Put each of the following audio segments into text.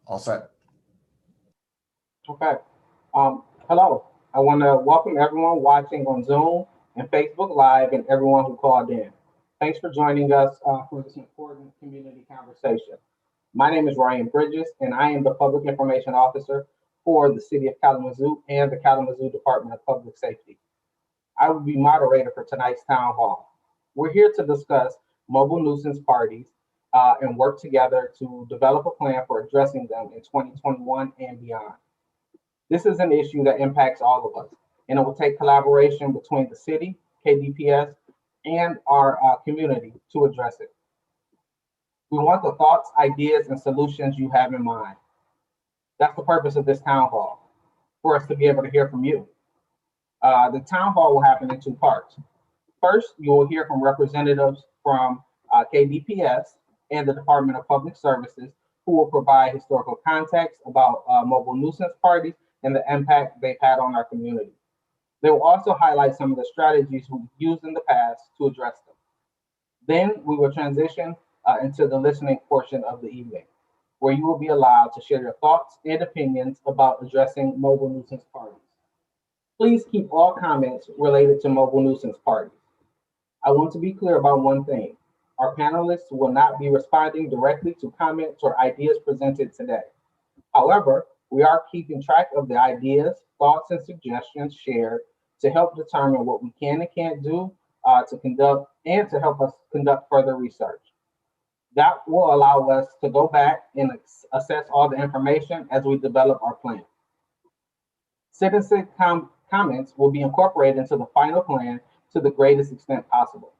All set. Okay. Hello. I want to welcome everyone watching on Zoom and Facebook Live and everyone who called in. Thanks for joining us for this important community conversation. My name is Ryan Bridges, and I am the Public Information Officer for the City of Kalamazoo and the Kalamazoo Department of Public Safety. I will be moderator for tonight's town hall. We're here to discuss mobile nuisance parties and work together to develop a plan for addressing them in 2021 and beyond. This is an issue that impacts all of us, and it will take collaboration between the city, KDPS, and our community to address it. We want the thoughts, ideas, and solutions you have in mind. That's the purpose of this town hall, for us to be able to hear from you. The town hall will happen in two parts. First, you will hear from representatives from KDPS and the Department of Public Services, who will provide historical context about mobile nuisance parties and the impact they've had on our community. They will also highlight some of the strategies we've used in the past to address them. Then we will transition into the listening portion of the evening, where you will be allowed to share your thoughts and opinions about addressing mobile nuisance parties. Please keep all comments related to mobile nuisance parties. I want to be clear about one thing. Our panelists will not be responding directly to comments or ideas presented today. However, we are keeping track of the ideas, thoughts, and suggestions shared to help determine what we can and can't do to help us conduct further research. That will allow us to go back and assess all the information as we develop our plan. Citizen comments will be incorporated into the final plan to the greatest extent possible.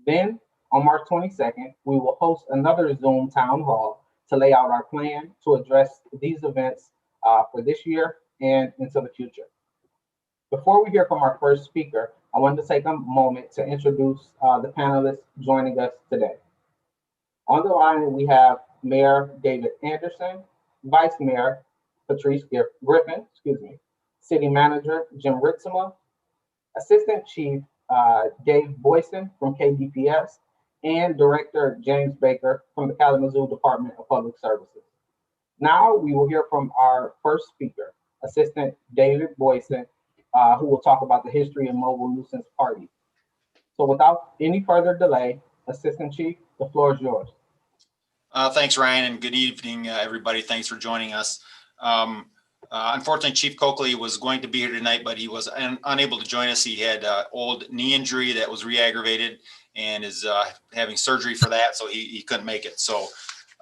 Then, on March 22nd, we will host another Zoom town hall to lay out our plan to address these events for this year and into the future. Before we hear from our first speaker, I wanted to take a moment to introduce the panelists joining us today. On the line, we have Mayor David Anderson, Vice Mayor Patrice Griffin, City Manager Jim Ritzema, Assistant Chief Dave Boyson from KDPS, and Director James Baker from the Kalamazoo Department of Public Services. Now we will hear from our first speaker, Assistant David Boyson, who will talk about the history of mobile nuisance parties. So without any further delay, Assistant Chief, the floor is yours. Thanks, Ryan, and good evening, everybody. Thanks for joining us. Unfortunately, Chief Coakley was going to be here tonight, but he was unable to join us. He had old knee injury that was re-aggravated and is having surgery for that, so he couldn't make it. So,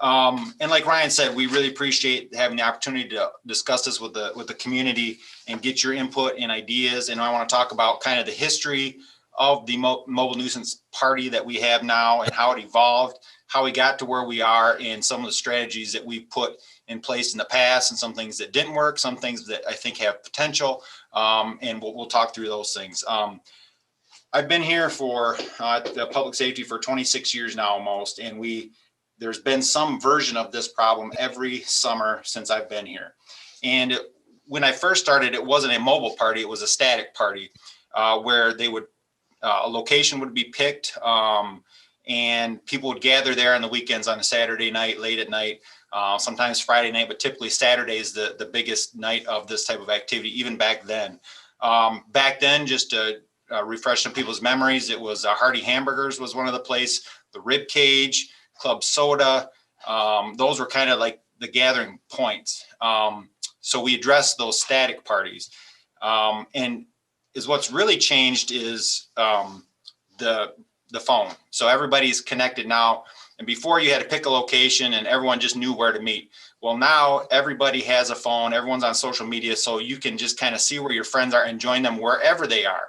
and like Ryan said, we really appreciate having the opportunity to discuss this with the community and get your input and ideas. And I want to talk about kind of the history of the mobile nuisance party that we have now and how it evolved, how we got to where we are, and some of the strategies that we put in place in the past, and some things that didn't work, some things that I think have potential, and we'll talk through those things. I've been here for the public safety for 26 years now almost, and there's been some version of this problem every summer since I've been here. And when I first started, it wasn't a mobile party, it was a static party where a location would be picked, and people would gather there on the weekends on a Saturday night, late at night, sometimes Friday night, but typically Saturday is the biggest night of this type of activity, even back then. Just to refresh some people's memories, it was Hearty Hamburgers was one of the place, the Rib Cage, Club Soda. Those were kind of like the gathering points. So we addressed those static parties. And what's really changed is the phone. So everybody's connected now. And before you had to pick a location and everyone just knew where to meet. Well, now everybody has a phone, everyone's on social media, so you can just kind of see where your friends are and join them wherever they are.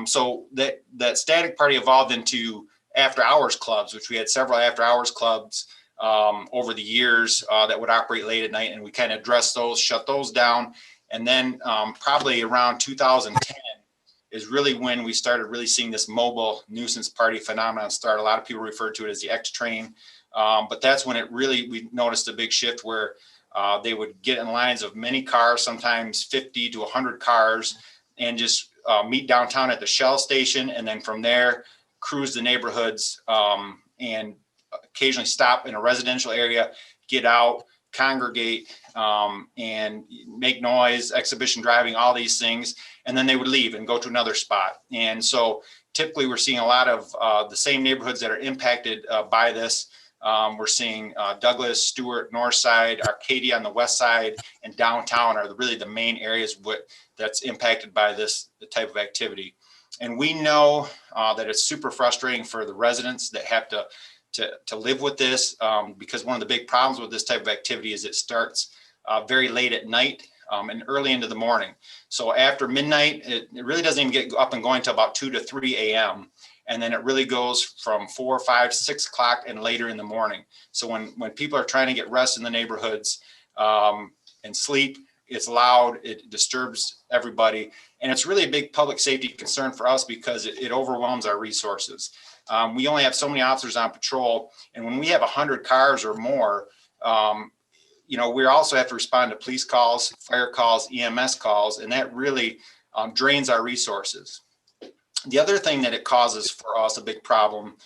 So that static party evolved into after hours clubs, which we had several after hours clubs over the years that would operate late at night, and we kind of addressed those, shut those down. And then probably around 2010 is really when we started really seeing this mobile nuisance party phenomenon start. A lot of people refer to it as the X train, but that's when we noticed a big shift where they would get in lines of many cars, sometimes 50 to 100 cars, and just meet downtown at the Shell station, and then from there cruise the neighborhoods and occasionally stop in a residential area, get out, congregate and make noise, exhibition driving, all these things, and then they would leave and go to another spot. And so typically we're seeing a lot of the same neighborhoods that are impacted by this. We're seeing Douglas, Stewart, Northside, Arcadia on the west side, and downtown are really the main areas that's impacted by this type of activity. And we know that it's super frustrating for the residents that have to live with this, because one of the big problems with this type of activity is it starts very late at night and early into the morning. So after midnight, it really doesn't even get up and going until about 2 to 3 a.m. And then it really goes from 4, 5, 6 o'clock and later in the morning. So when people are trying to get rest in the neighborhoods and sleep, it's loud, it disturbs everybody. And it's really a big public safety concern for us because it overwhelms our resources. We only have so many officers on patrol. And when we have 100 cars or more, we also have to respond to police calls, fire calls, EMS calls, and that really drains our resources. The other thing that it causes for us, a big problem,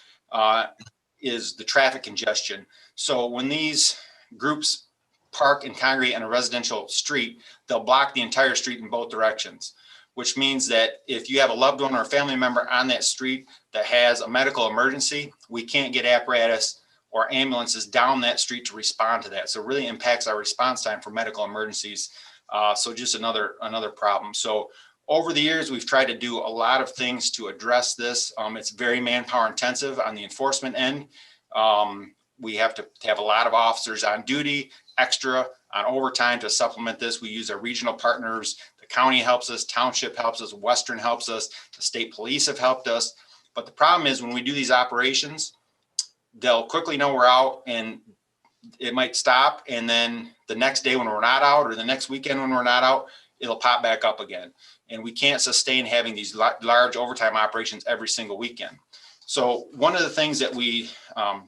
is the traffic congestion. So when these groups park and congregate on a residential street, they'll block the entire street in both directions, which means that if you have a loved one or a family member on that street that has a medical emergency, we can't get apparatus or ambulances down that street to respond to that. So it really impacts our response time for medical emergencies. So just another problem. So over the years, we've tried to do a lot of things to address this. It's very manpower intensive on the enforcement end. We have to have a lot of officers on duty, extra on overtime to supplement this. We use our regional partners. The county helps us, township helps us, Western helps us, the state police have helped us. But the problem is when we do these operations, they'll quickly know we're out and it might stop. And then the next day when we're not out, or the next weekend when we're not out, it'll pop back up again. And we can't sustain having these large overtime operations every single weekend. So one of the things that we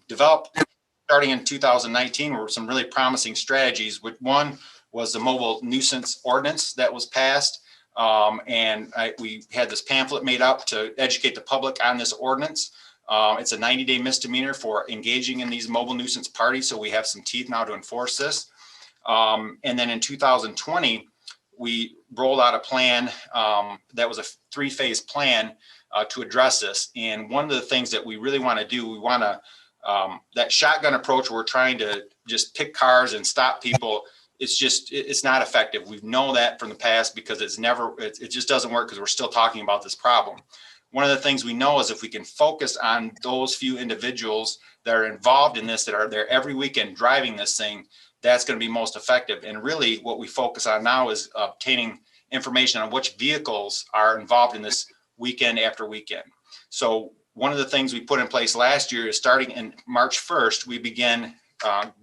developed starting in 2019 were some really promising strategies. One was the mobile nuisance ordinance that was passed. We had this pamphlet made up to educate the public on this ordinance. It's a 90-day misdemeanor for engaging in these mobile nuisance parties. So we have some teeth now to enforce this. And then in 2020, we rolled out a plan that was a 3-phase plan to address this. And one of the things that we really want to do, we want to, that shotgun approach, where we're trying to just pick cars and stop people, it's not effective. We know that from the past because it just doesn't work because we're still talking about this problem. One of the things we know is if we can focus on those few individuals that are involved in this, that are there every weekend driving this thing, that's going to be most effective. And really what we focus on now is obtaining information on which vehicles are involved in this weekend after weekend. So one of the things we put in place last year is starting in March 1st, we began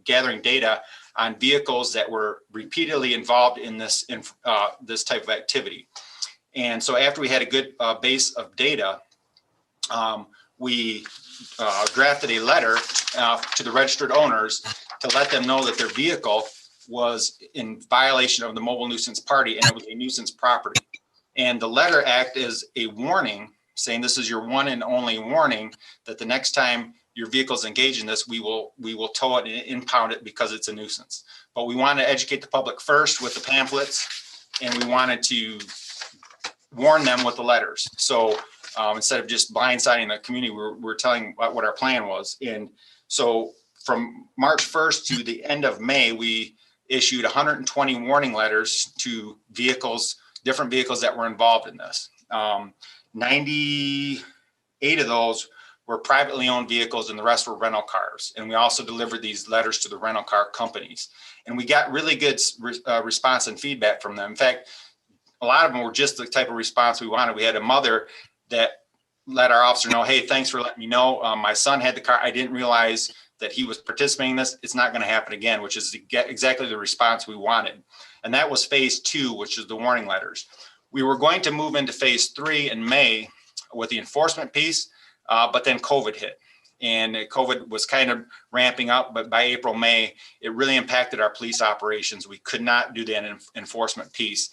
gathering data on vehicles that were repeatedly involved in this type of activity. And so after we had a good base of data, we drafted a letter to the registered owners to let them know that their vehicle was in violation of the mobile nuisance party and it was a nuisance property. And the letter acted as a warning, saying this is your one and only warning that the next time your vehicle is engaged in this, we will tow it and impound it because it's a nuisance. But we want to educate the public first with the pamphlets, and we wanted to warn them with the letters. So instead of just blindsiding the community, we're telling what our plan was. And so from March 1st to the end of May, we issued 120 warning letters to vehicles, different vehicles that were involved in this. 98 of those were privately owned vehicles and the rest were rental cars. And we also delivered these letters to the rental car companies. And we got really good response and feedback from them. In fact, a lot of them were just the type of response we wanted. We had a mother that let our officer know, hey, thanks for letting me know. My son had the car. I didn't realize that he was participating in this. It's not going to happen again, which is exactly the response we wanted. And that was phase 2, which is the warning letters. We were going to move into phase 3 in May with the enforcement piece, but then COVID hit. And COVID was kind of ramping up, but by April, May, it really impacted our police operations. We could not do the enforcement piece.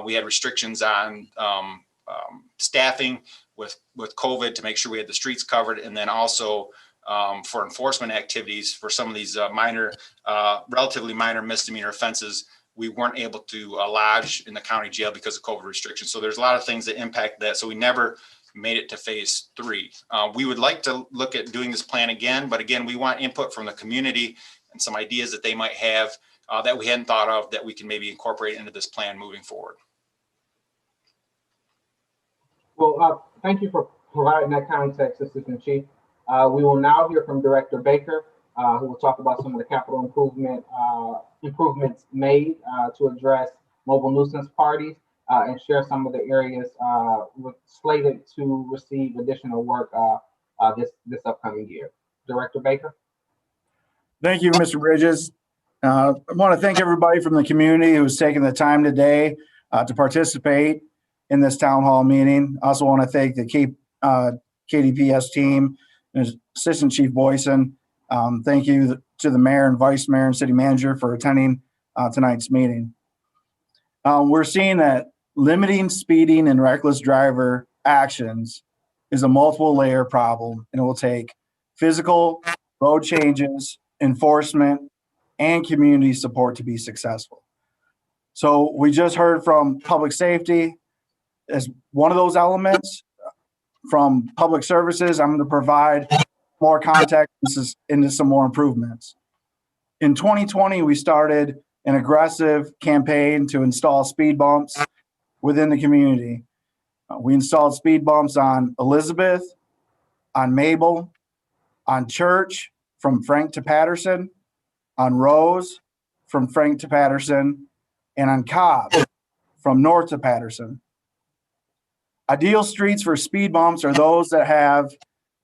We had restrictions on staffing with COVID to make sure we had the streets covered. And then also for enforcement activities for some of these relatively minor misdemeanor offenses, we weren't able to lodge in the county jail because of COVID restrictions. So there's a lot of things that impact that. So we never made it to phase 3. We would like to look at doing this plan again, but again, we want input from the community and some ideas that they might have that we hadn't thought of that we can maybe incorporate into this plan moving forward. Well, thank you for providing that context, Assistant Chief. We will now hear from Director Baker, who will talk about some of the capital improvements made to address mobile nuisance parties and share some of the areas slated to receive additional work this upcoming year. Director Baker. Thank you, Mr. Bridges. I want to thank everybody from the community who's taken the time today to participate in this town hall meeting. I also want to thank the KDPS team and Assistant Chief Boyson. Thank you to the mayor and vice mayor and city manager for attending tonight's meeting. We're seeing that limiting speeding and reckless driver actions is a multiple layer problem, and it will take physical, road changes, enforcement, and community support to be successful. So we just heard from public safety as one of those elements. From public services, I'm going to provide more context into some more improvements. In 2020, we started an aggressive campaign to install speed bumps within the community. We installed speed bumps on Elizabeth, on Mabel, on Church from Frank to Patterson, on Rose from Frank to Patterson, and on Cobb from North to Patterson. Ideal streets for speed bumps are those that have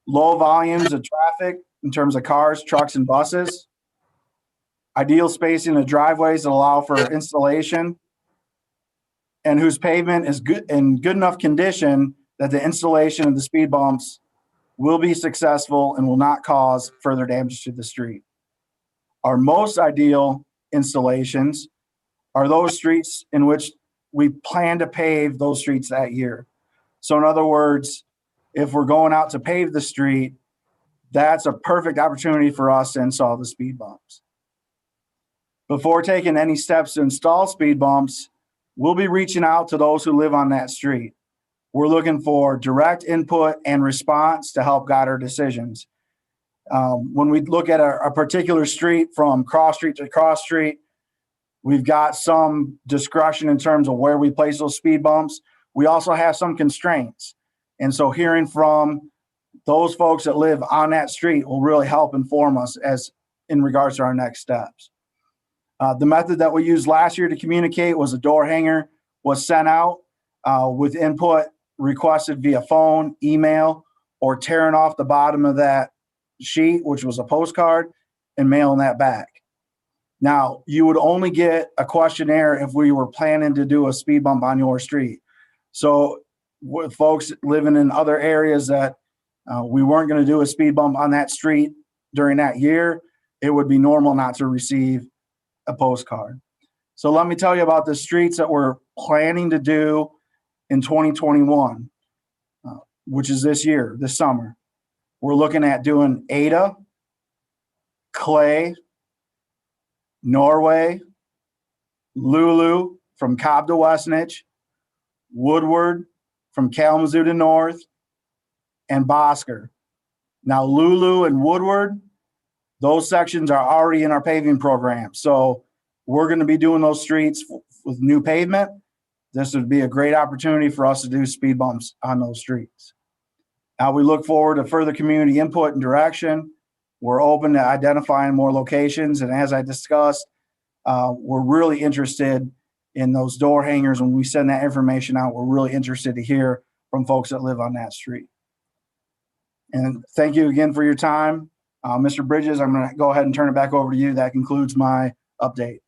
low volumes of traffic in terms of cars, trucks, and buses. Ideal spacing of driveways that allow for installation, and whose pavement is in good enough condition that the installation of the speed bumps will be successful and will not cause further damage to the street. Our most ideal installations are those streets in which we plan to pave those streets that year. So in other words, if we're going out to pave the street, that's a perfect opportunity for us to install the speed bumps. Before taking any steps to install speed bumps, we'll be reaching out to those who live on that street. We're looking for direct input and response to help guide our decisions. When we look at a particular street from cross street to cross street, we've got some discretion in terms of where we place those speed bumps. We also have some constraints. And so hearing from those folks that live on that street will really help inform us as in regards to our next steps. The method that we used last year to communicate was a door hanger was sent out with input requested via phone, email, or tearing off the bottom of that sheet, which was a postcard, and mailing that back. Now, you would only get a questionnaire if we were planning to do a speed bump on your street. So with folks living in other areas that we weren't going to do a speed bump on that street during that year, it would be normal not to receive a postcard. So let me tell you about the streets that we're planning to do in 2021, which is this year, this summer. We're looking at doing Ada, Clay, Norway, Lulu from Cobb to Westnich, Woodward from Kalamazoo to North, and Bosker. Now, Lulu and Woodward, those sections are already in our paving program. So we're going to be doing those streets with new pavement. This would be a great opportunity for us to do speed bumps on those streets. Now we look forward to further community input and direction. We're open to identifying more locations. And as I discussed, we're really interested in those door hangers. When we send that information out, we're really interested to hear from folks that live on that street. And thank you again for your time. Mr. Bridges, I'm going to go ahead and turn it back over to you. That concludes my update.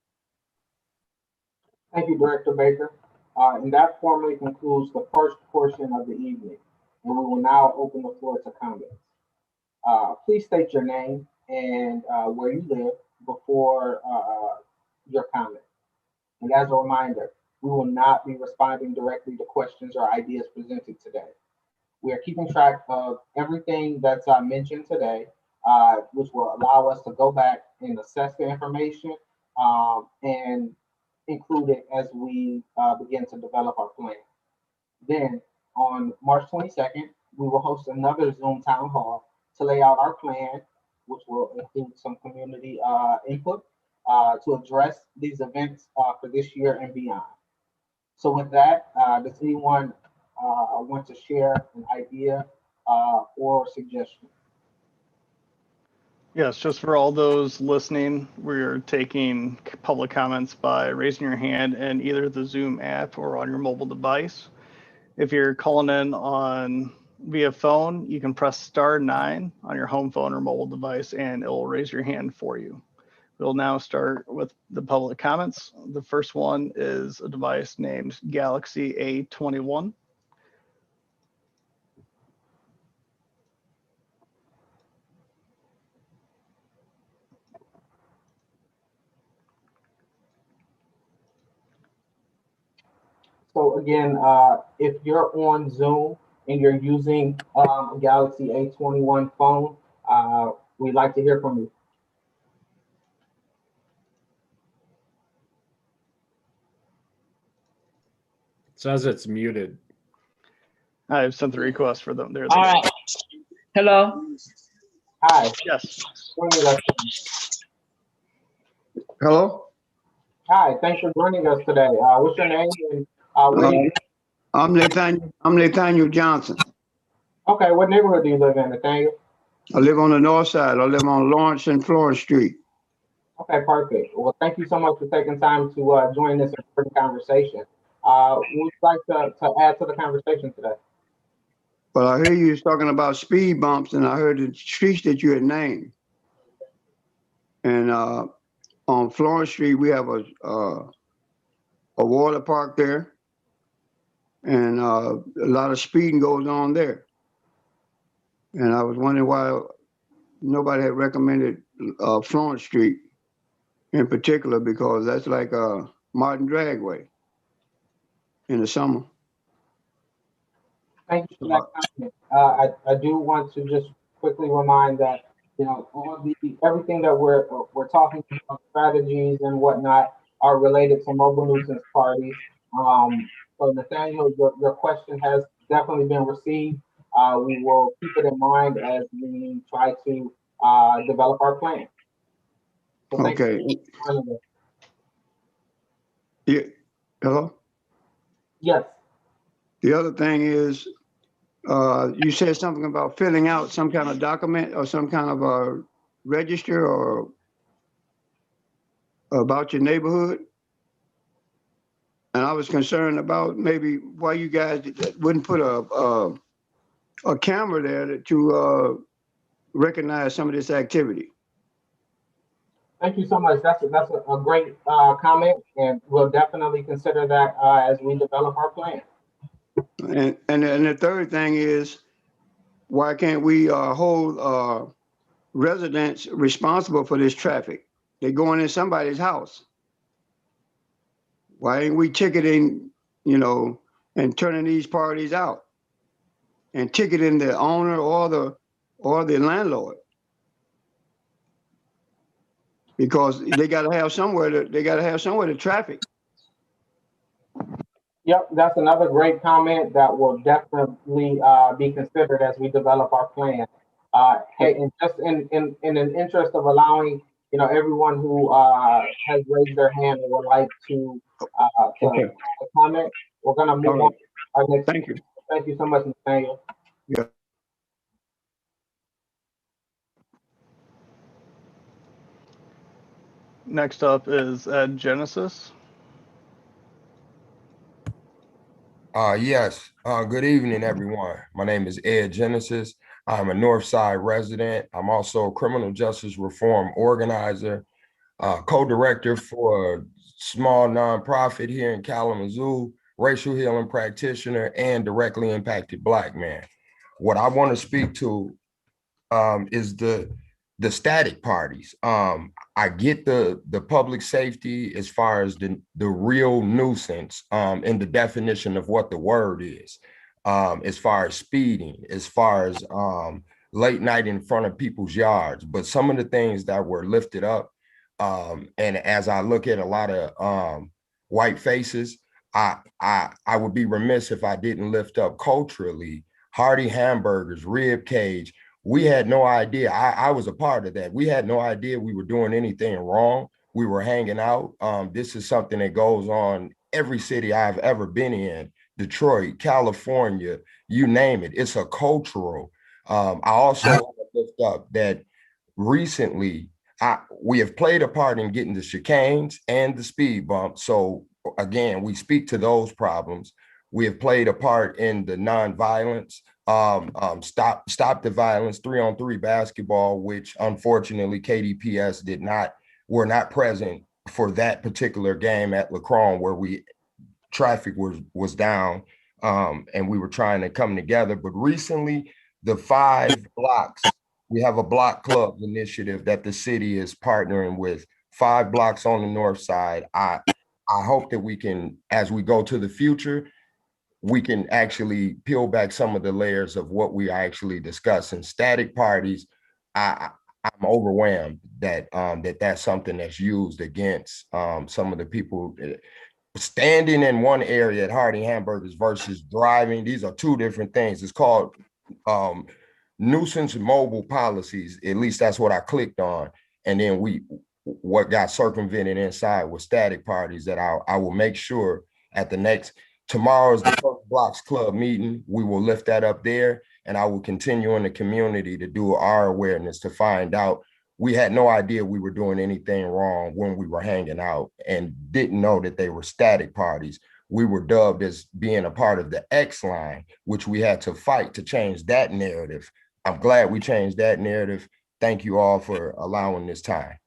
Thank you, Director Baker. And that formally concludes the first portion of the evening. And we will now open the floor to comments. Please state your name and where you live before your comment. And as a reminder, we will not be responding directly to questions or ideas presented today. We are keeping track of everything that's mentioned today, which will allow us to go back and assess the information and include it as we begin to develop our plan. Then on March 22nd, we will host another Zoom town hall to lay out our plan, which will include some community input to address these events for this year and beyond. So with that, does anyone want to share an idea or suggestion? Yes, just for all those listening, we're taking public comments by raising your hand in either the Zoom app or on your mobile device. If you're calling in on via phone, you can press *9 on your home phone or mobile device and it will raise your hand for you. We'll now start with the public comments. The first one is a device named Galaxy A21. So again, if you're on Zoom and you're using a Galaxy A21 phone, we'd like to hear from you. Says it's muted. I've sent the request for them. There. All right. Hello. Hi. Yes. Joining us. Hello, Hi. Thanks for joining us today. What's your name? And, where do you, I'm Nathaniel Johnson. okay. What neighborhood do you live in, Nathaniel? I live on the north side. I live on Lawrence and Florence Street. Okay, perfect. Well, thank you so much for taking time to join this important conversation. We'd like to add to the conversation today. But I hear you was talking about speed bumps, and I heard the streets that you had named. And on Florence Street, we have a water park there, and a lot of speeding goes on there. And I was wondering why nobody had recommended Florence Street in particular, because that's like a Martin Dragway in the summer. Thank you for that comment. I do want to just quickly remind that, you know, everything that we're talking about, strategies and whatnot, are related to mobile nuisance parties. So Nathaniel, your question has definitely been received. We will keep it in mind as we try to develop our plan. So thank Okay. you for joining us. Yeah. Hello? Yes. The other thing is, you said something about filling out some kind of document or some kind of a register or about your neighborhood. And I was concerned about maybe why you guys wouldn't put a camera there to recognize some of this activity. Thank you so much. That's a great comment, and we'll definitely consider that as we develop our plan. And the third thing is, why can't we hold residents responsible for this traffic? They're going in somebody's house. Why ain't we ticketing, and turning these parties out and ticketing the owner or the landlord? Because they got to have somewhere to traffic. Yep, that's another great comment that will definitely be considered as we develop our plan. Hey, and just in an interest of allowing everyone who has raised their hand and would like to Okay. comment, we're gonna move All on. right. Our next. Thank you. Thank you so much, Nathaniel. Yeah. Next up is Ed Genesis. Yes. Good evening, everyone. My name is Ed Genesis. I'm a Northside resident. I'm also a criminal justice reform organizer, co-director for a small nonprofit here in Kalamazoo, racial healing practitioner, and directly impacted Black man. What I want to speak to is the static parties. I get the public safety as far as the real nuisance in the definition of what the word is, as far as speeding, as far as late night in front of people's yards. But some of the things that were lifted up, and as I look at a lot of white faces, I would be remiss if I didn't lift up culturally hearty hamburgers, rib cage. We had no idea. I was a part of that. We had no idea we were doing anything wrong. We were hanging out. This is something that goes on every city I've ever been in, Detroit, California, you name it. It's a cultural. I also want to lift up that recently we have played a part in getting the chicanes and the speed bumps. So again, we speak to those problems. We have played a part in the nonviolence, stop the violence, 3-on-3 basketball, which unfortunately KDPS were not present for that particular game at Lacron, where traffic was down, and we were trying to come together. But recently, the 5 blocks, we have a block club initiative that the city is partnering with, 5 blocks on the north side. I hope that we can, as we go to the future, we can actually peel back some of the layers of what we are actually discussing. Static parties, I'm overwhelmed that that's something that's used against some of the people standing in one area at Hardy Hamburgers versus driving. These are 2 different things. It's called nuisance mobile policies. At least that's what I clicked on. And then what got circumvented inside was static parties that I will make sure at the next, tomorrow is the first Blocks Club meeting. We will lift that up there, and I will continue in the community to do our awareness to find out. We had no idea we were doing anything wrong when we were hanging out and didn't know that they were static parties. We were dubbed as being a part of the X line, which we had to fight to change that narrative. I'm glad we changed that narrative. Thank you all for allowing this time.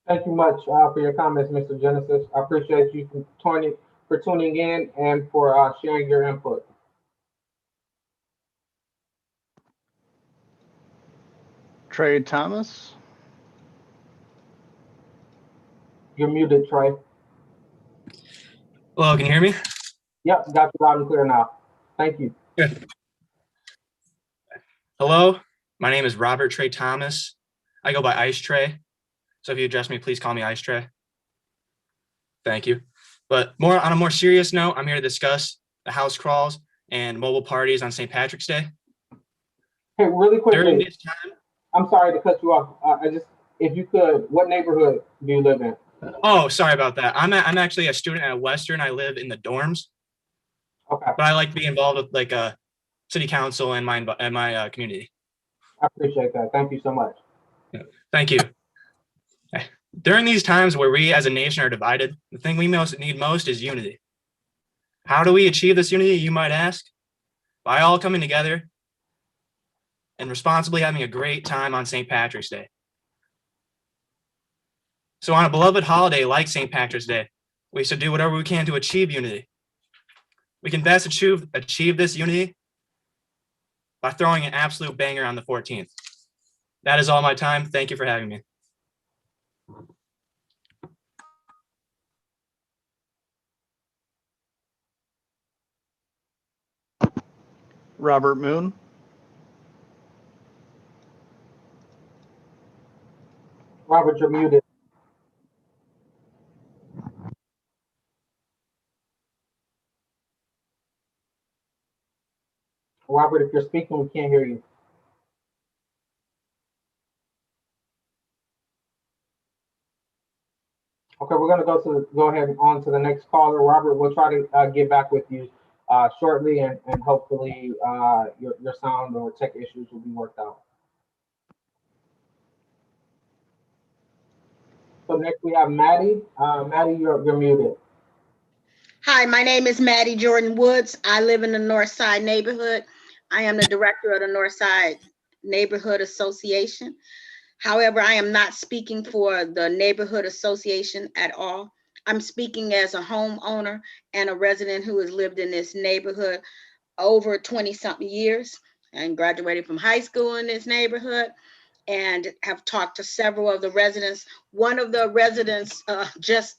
Thank you much for your comments, Mr. Genesis. I appreciate you for tuning in and for sharing your input. Trey Thomas. You're muted, Trey. Hello, can you hear me? Yep, got you loud and clear now. Thank you. Good. Hello, my name is Robert Trey Thomas. I go by Ice Trey. So if you address me, please call me Ice Trey. Thank you. But on a more serious note, I'm here to discuss the house crawls and mobile parties on St. Patrick's Day. Hey, really quickly, During this time, I'm sorry to cut you off. If you could, what neighborhood do you live in? oh, sorry about that. I'm actually a student at Western. I live in the dorms. Okay. But I like to be involved with like a city council and my community. I appreciate that. Thank you so much. Thank you. During these times where we as a nation are divided, the thing we need most is unity. How do we achieve this unity, you might ask? By all coming together and responsibly having a great time on St. Patrick's Day. So on a beloved holiday like St. Patrick's Day, we should do whatever we can to achieve unity. We can best achieve this unity by throwing an absolute banger on the 14th. That is all my time. Thank you for having me. Robert Moon. Robert, you're muted. Robert, if you're speaking, we can't hear you. Okay, we're going to go ahead and on to the next caller. Robert, we'll try to get back with you shortly, and hopefully your sound or tech issues will be worked out. So next we have Maddie. Maddie, you're muted. Hi, my name is Maddie Jordan Woods. I live in the North Side neighborhood. I am the director of the North Side Neighborhood Association. However, I am not speaking for the neighborhood association at all. I'm speaking as a homeowner and a resident who has lived in this neighborhood over 20-something years and graduated from high school in this neighborhood and have talked to several of the residents. One of the residents just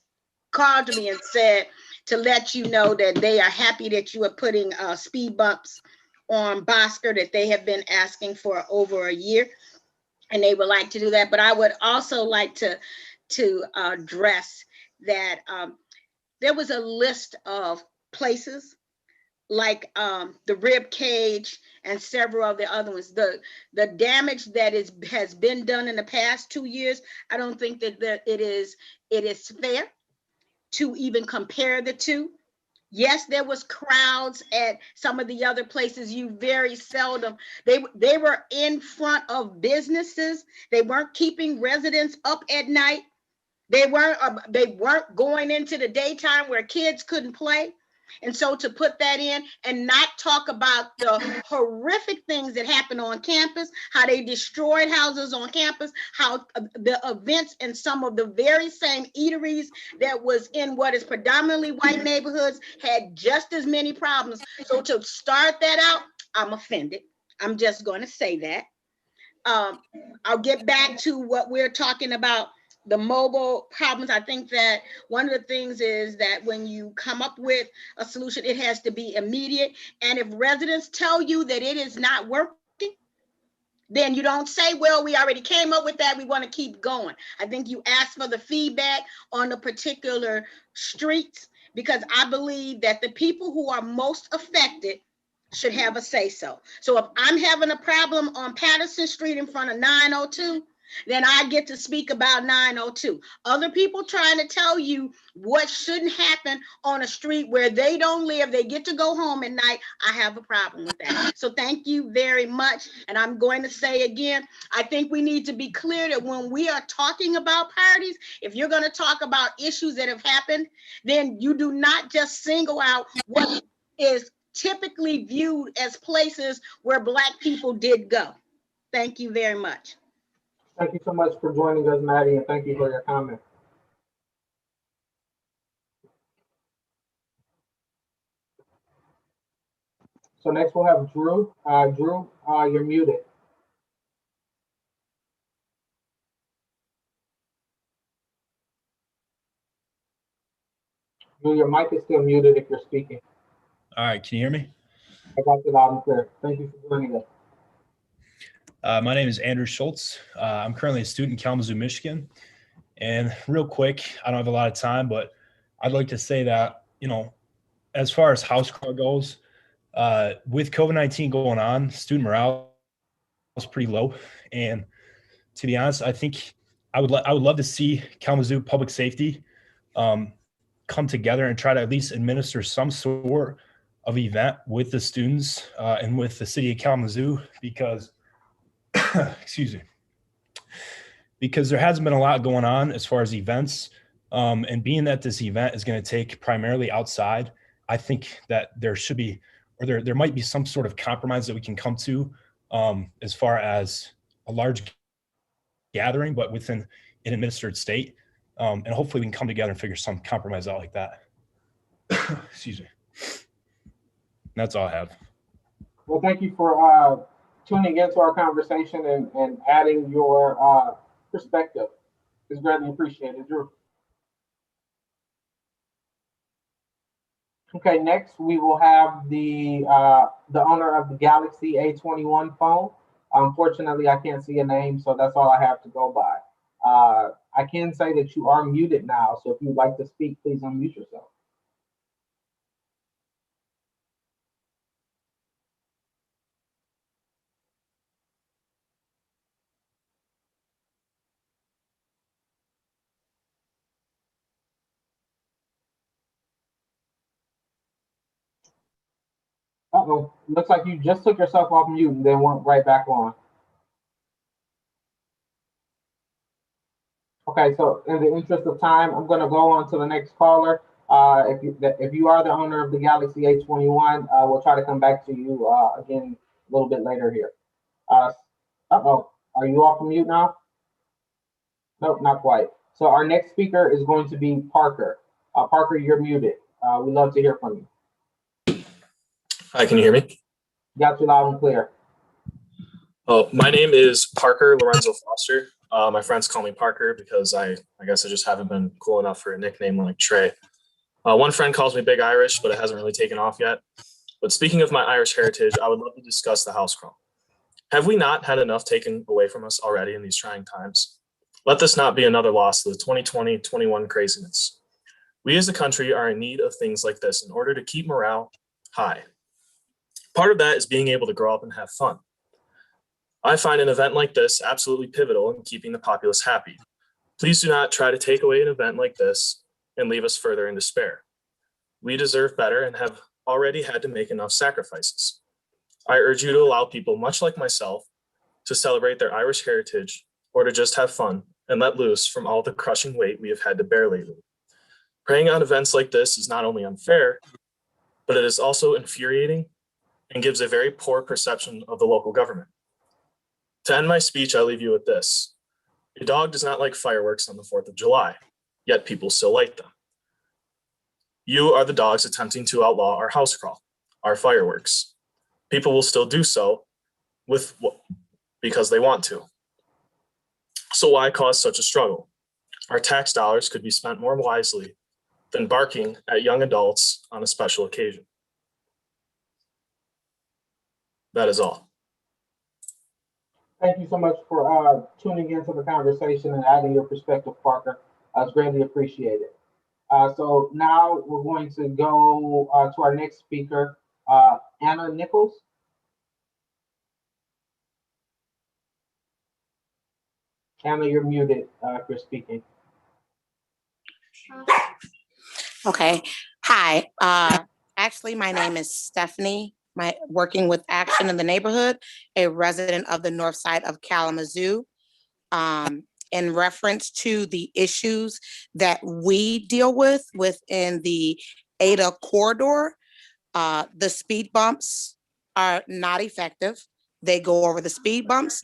called to me and said to let you know that they are happy that you are putting speed bumps on Bosker that they have been asking for over a year, and they would like to do that. But I would also like to address that there was a list of places like the rib cage and several of the other ones. The damage that has been done in the past 2 years, I don't think that it is fair to even compare the two. Yes, there was crowds at some of the other places. You very seldom, they were in front of businesses. They weren't keeping residents up at night. They weren't going into the daytime where kids couldn't play. And so to put that in and not talk about the horrific things that happened on campus, how they destroyed houses on campus, how the events in some of the very same eateries that was in what is predominantly white neighborhoods had just as many problems. So to start that out, I'm offended. I'm just going to say that. I'll get back to what we're talking about, the mobile problems. I think that one of the things is that when you come up with a solution, it has to be immediate. And if residents tell you that it is not working, then you don't say, well, we already came up with that, we want to keep going. I think you ask for the feedback on the particular streets, because I believe that the people who are most affected should have a say-so. So if I'm having a problem on Patterson Street in front of 902, then I get to speak about 902. Other people trying to tell you what shouldn't happen on a street where they don't live, they get to go home at night, I have a problem with that. So thank you very much. And I'm going to say again, I think we need to be clear that when we are talking about parties, if you're going to talk about issues that have happened, then you do not just single out what is typically viewed as places where Black people did go. Thank you very much. Thank you so much for joining us, Maddie, and thank you for your comment. So next we'll have Drew. Drew, you're muted. Drew, your mic is still muted if you're speaking. All right, can you hear me? I got you loud and clear. Thank you for joining us. My name is Andrew Schultz. I'm currently a student in Kalamazoo, Michigan. And real quick, I don't have a lot of time, but I'd like to say that, as far as house call goes, with COVID-19 going on, student morale is pretty low. And to be honest, I think I would love to see Kalamazoo Public Safety come together and try to at least administer some sort of event with the students and with the city of Kalamazoo, because excuse me, because there hasn't been a lot going on as far as events. And being that this event is going to take primarily outside, I think that there should be, or there might be some sort of compromise that we can come to as far as a large gathering, but within an administered state. And hopefully we can come together and figure some compromise out like that. Excuse me. That's all I have. Well, thank you for tuning into our conversation and adding your perspective. It's greatly appreciated, Drew. Okay, next we will have the owner of the Galaxy A21 phone. Unfortunately, I can't see a name, so that's all I have to go by. I can say that you are muted now, so if you'd like to speak, please unmute yourself. Uh-oh, looks like you just took yourself off mute and then went right back on. Okay, so in the interest of time, I'm going to go on to the next caller. If you are the owner of the Galaxy A21, we'll try to come back to you again a little bit later here. Uh-oh, are you off mute now? Nope, not quite. So our next speaker is going to be Parker. Parker, you're muted. We'd love to hear from you. Hi, can you hear me? Got you loud and clear. Oh, my name is Parker Lorenzo Foster. My friends call me Parker because I guess I just haven't been cool enough for a nickname like Trey. One friend calls me Big Irish, but it hasn't really taken off yet. But speaking of my Irish heritage, I would love to discuss the house crawl. Have we not had enough taken away from us already in these trying times? Let this not be another loss to the 2020-21 craziness. We as a country are in need of things like this in order to keep morale high. Part of that is being able to grow up and have fun. I find an event like this absolutely pivotal in keeping the populace happy. Please do not try to take away an event like this and leave us further in despair. We deserve better and have already had to make enough sacrifices. I urge you to allow people much like myself to celebrate their Irish heritage or to just have fun and let loose from all the crushing weight we have had to bear lately. Preying on events like this is not only unfair, but it is also infuriating and gives a very poor perception of the local government. To end my speech, I leave you with this. A dog does not like fireworks on the 4th of July, yet people still light them. You are the dogs attempting to outlaw our house crawl, our fireworks. People will still do so because they want to. So why cause such a struggle? Our tax dollars could be spent more wisely than barking at young adults on a special occasion. That is all. Thank you so much for tuning into the conversation and adding your perspective, Parker. It's greatly appreciated. So now we're going to go to our next speaker, Anna Nichols. Anna, you're muted if you're speaking. Okay. Hi. Actually, my name is Stephanie. Working with Action in the Neighborhood, a resident of the north side of Kalamazoo. In reference to the issues that we deal with within the Ada corridor, the speed bumps are not effective. They go over the speed bumps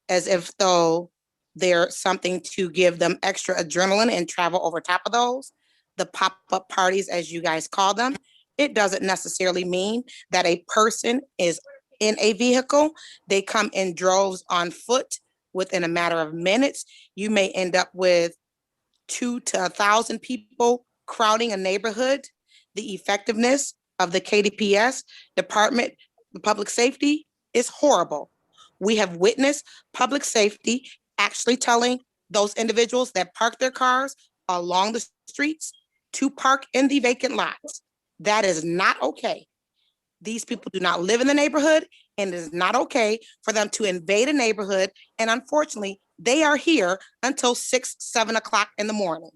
as if though they're something to give them extra adrenaline and travel over top of those. The pop-up parties, as you guys call them, it doesn't necessarily mean that a person is in a vehicle. They come in droves on foot within a matter of minutes. You may end up with 2 to 1,000 people crowding a neighborhood. The effectiveness of the KDPS Department of Public Safety is horrible. We have witnessed public safety actually telling those individuals that park their cars along the streets to park in the vacant lots. That is not okay. These people do not live in the neighborhood, and it is not okay for them to invade a neighborhood. And unfortunately, they are here until 6, 7 o'clock in the morning.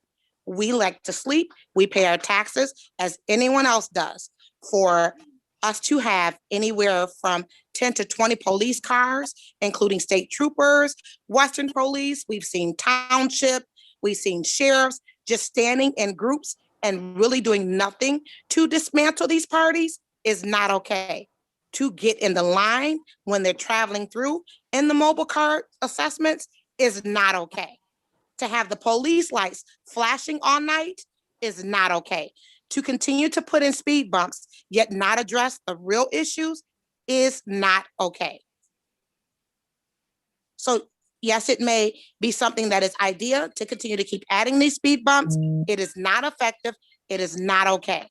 We like to sleep. We pay our taxes as anyone else does. For us to have anywhere from 10 to 20 police cars, including state troopers, Western police, we've seen township, we've seen sheriffs just standing in groups and really doing nothing to dismantle these parties is not okay. To get in the line when they're traveling through in the mobile car assessments is not okay. To have the police lights flashing all night is not okay. To continue to put in speed bumps, yet not address the real issues is not okay. So yes, it may be something that is ideal to continue to keep adding these speed bumps. It is not effective. It is not okay.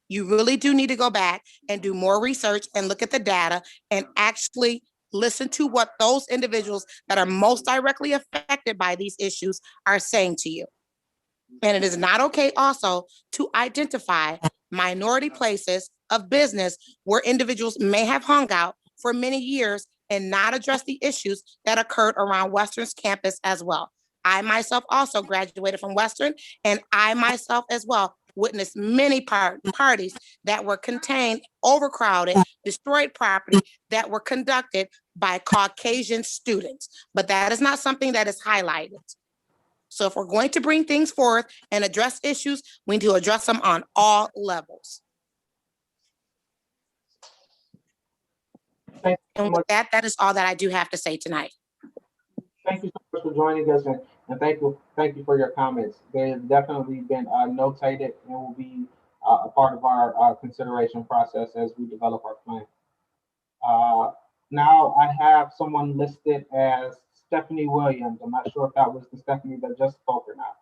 You really do need to go back and do more research and look at the data and actually listen to what those individuals that are most directly affected by these issues are saying to you. And it is not okay also to identify minority places of business where individuals may have hung out for many years and not address the issues that occurred around Western's campus as well. I myself also graduated from Western, and I myself as well witnessed many parties that were contained, overcrowded, destroyed property that were conducted by Caucasian students. But that is not something that is highlighted. So if we're going to bring things forth and address issues, we need to address them on all levels. And with that, that is all that I do have to say tonight. Thank you so much for joining us, and thank you for your comments. They have definitely been notated and will be a part of our consideration process as we develop our plan. Now I have someone listed as Stephanie Williams. I'm not sure if that was the Stephanie that just spoke or not.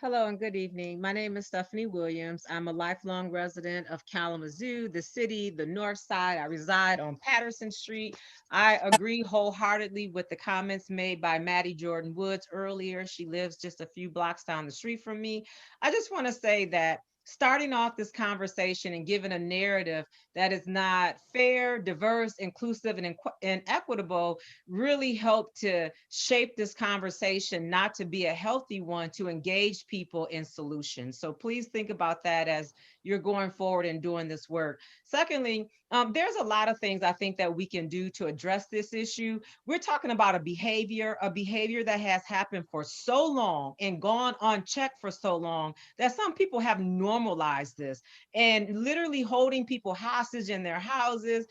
Hello and good evening. My name is Stephanie Williams. I'm a lifelong resident of Kalamazoo, the city, the north side. I reside on Patterson Street. I agree wholeheartedly with the comments made by Maddie Jordan Woods earlier. She lives just a few blocks down the street from me. I just want to say that starting off this conversation and giving a narrative that is not fair, diverse, inclusive, and equitable really helped to shape this conversation not to be a healthy one, to engage people in solutions. So please think about that as you're going forward and doing this work. Secondly, there's a lot of things I think that we can do to address this issue. We're talking about a behavior that has happened for so long and gone unchecked for so long that some people have normalized this and literally holding people hostage in their houses,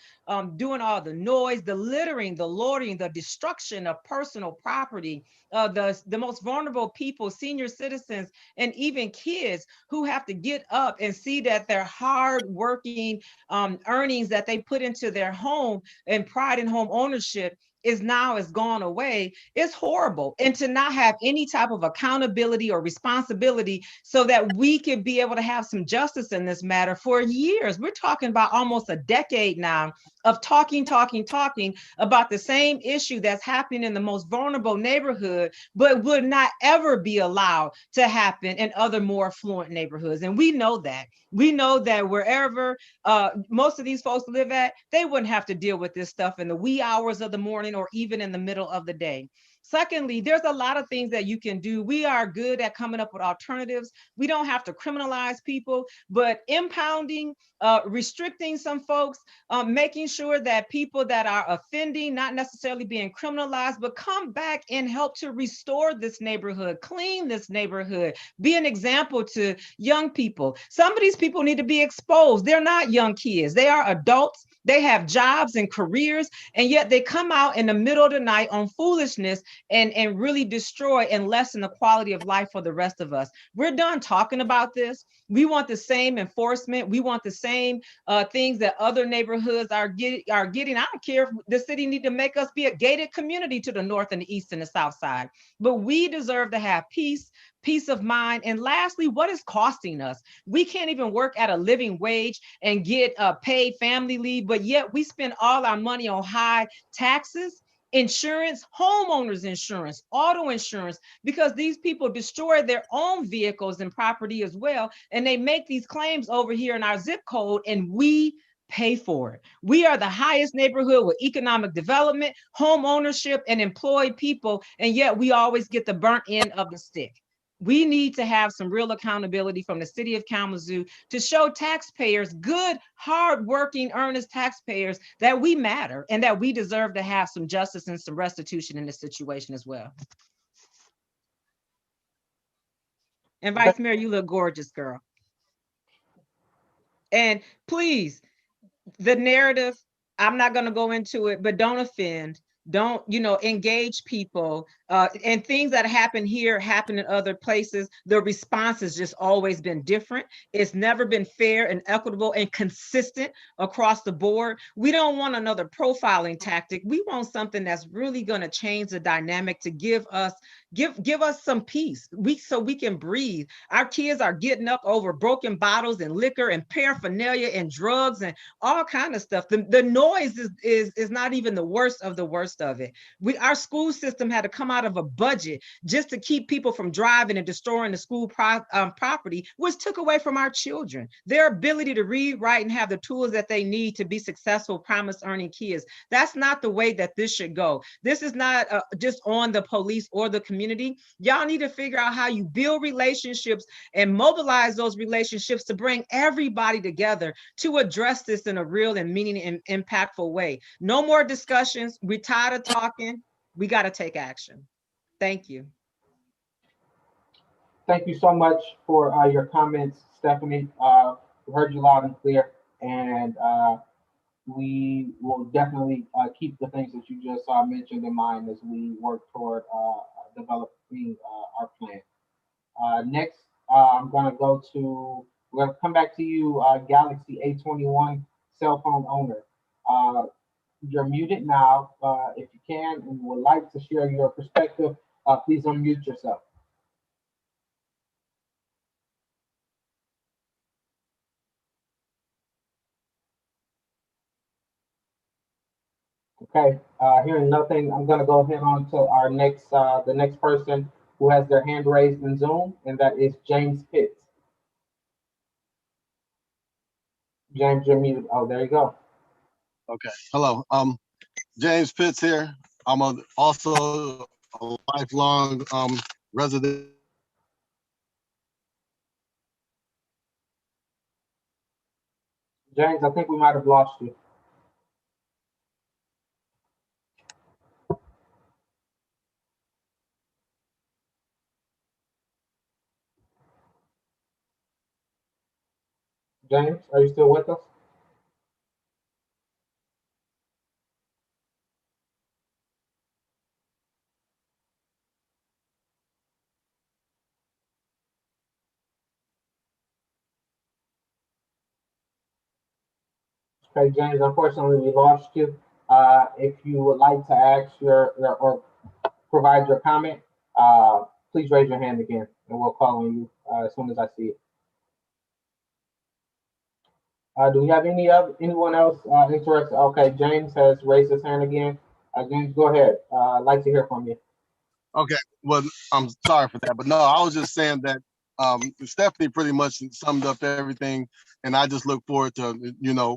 doing all the noise, the littering, the loitering, the destruction of personal property, the most vulnerable people, senior citizens, and even kids who have to get up and see that their hard-working earnings that they put into their home and pride in home ownership is gone away. It's horrible. And to not have any type of accountability or responsibility so that we could be able to have some justice in this matter for years. We're talking about almost a decade now of talking about the same issue that's happening in the most vulnerable neighborhood, but would not ever be allowed to happen in other more affluent neighborhoods. And we know that. We know that wherever most of these folks live at, they wouldn't have to deal with this stuff in the wee hours of the morning or even in the middle of the day. Secondly, there's a lot of things that you can do. We are good at coming up with alternatives. We don't have to criminalize people, but impounding, restricting some folks, making sure that people that are offending, not necessarily being criminalized, but come back and help to restore this neighborhood, clean this neighborhood, be an example to young people. Some of these people need to be exposed. They're not young kids. They are adults. They have jobs and careers, and yet they come out in the middle of the night on foolishness and really destroy and lessen the quality of life for the rest of us. We're done talking about this. We want the same enforcement. We want the same things that other neighborhoods are getting. I don't care if the city need to make us be a gated community to the north and the east and the south side, but we deserve to have peace of mind. And lastly, what is costing us? We can't even work at a living wage and get paid family leave, but yet we spend all our money on high taxes, insurance, homeowners insurance, auto insurance, because these people destroy their own vehicles and property as well. And they make these claims over here in our zip code, and we pay for it. We are the highest neighborhood with economic development, home ownership, and employed people, and yet we always get the burnt end of the stick. We need to have some real accountability from the city of Kalamazoo to show taxpayers, good, hardworking, earnest taxpayers, that we matter and that we deserve to have some justice and some restitution in this situation as well. And Vice Mayor, you look gorgeous, girl. And please, the narrative, I'm not going to go into it, but don't offend. Don't, engage people, and things that happen here happen in other places. The response has just always been different. It's never been fair and equitable and consistent across the board. We don't want another profiling tactic. We want something that's really going to change the dynamic to give us some peace, so we can breathe. Our kids are getting up over broken bottles and liquor and paraphernalia and drugs and all kind of stuff. The noise is not even the worst of the worst of it. Our school system had to come out of a budget just to keep people from driving and destroying the school property, which took away from our children their ability to read, write, and have the tools that they need to be successful, promise earning kids. That's not the way that this should go. This is not just on the police or the community. Y'all need to figure out how you build relationships and mobilize those relationships to bring everybody together to address this in a real and meaningful and impactful way. No more discussions. We're tired of talking. We got to take action. Thank you. Thank you so much for your comments, Stephanie. We heard you loud and clear, and we will definitely keep the things that you just mentioned in mind as we work toward developing our plan. Next, we're going to come back to you, Galaxy A21 cell phone owner. You're muted now. If you can and would like to share your perspective, please unmute yourself. Okay, hearing nothing, I'm gonna go ahead on to our next, the next person who has their hand raised in Zoom, and that is James Pitts. James, you're muted. Oh, there you go. Okay. Hello. James Pitts here. I'm also a lifelong resident. James, I think we might have lost you. James, are you still with us? Okay, James, unfortunately, we lost you. If you would like to ask or provide your comment, please raise your hand again, and we'll call on you as soon as I see it. Do we have anyone else interested? Okay, James has raised his hand again. James, go ahead. I'd like to hear from you. Okay. Well, I'm sorry for that, but no, I was just saying that Stephanie pretty much summed up everything, and I just look forward to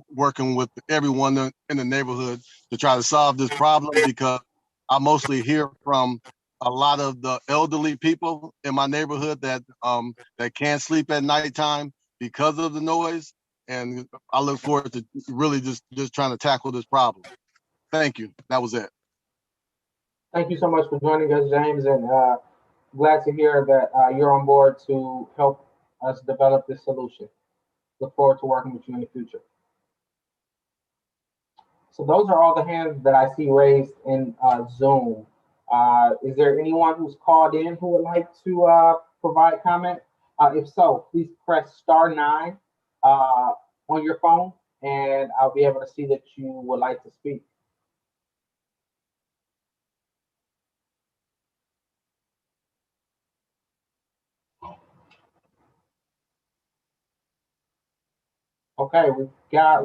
working with everyone in the neighborhood to try to solve this problem, because I mostly hear from a lot of the elderly people in my neighborhood that can't sleep at nighttime because of the noise, and I look forward to really just trying to tackle this problem. Thank you. That was it. Thank you so much for joining us, James, and glad to hear that you're on board to help us develop this solution. Look forward to working with you in the future. So those are all the hands that I see raised in Zoom. Is there anyone who's called in who would like to provide comment? If so, please press *9 on your phone, and I'll be able to see that you would like to speak. Okay, we've got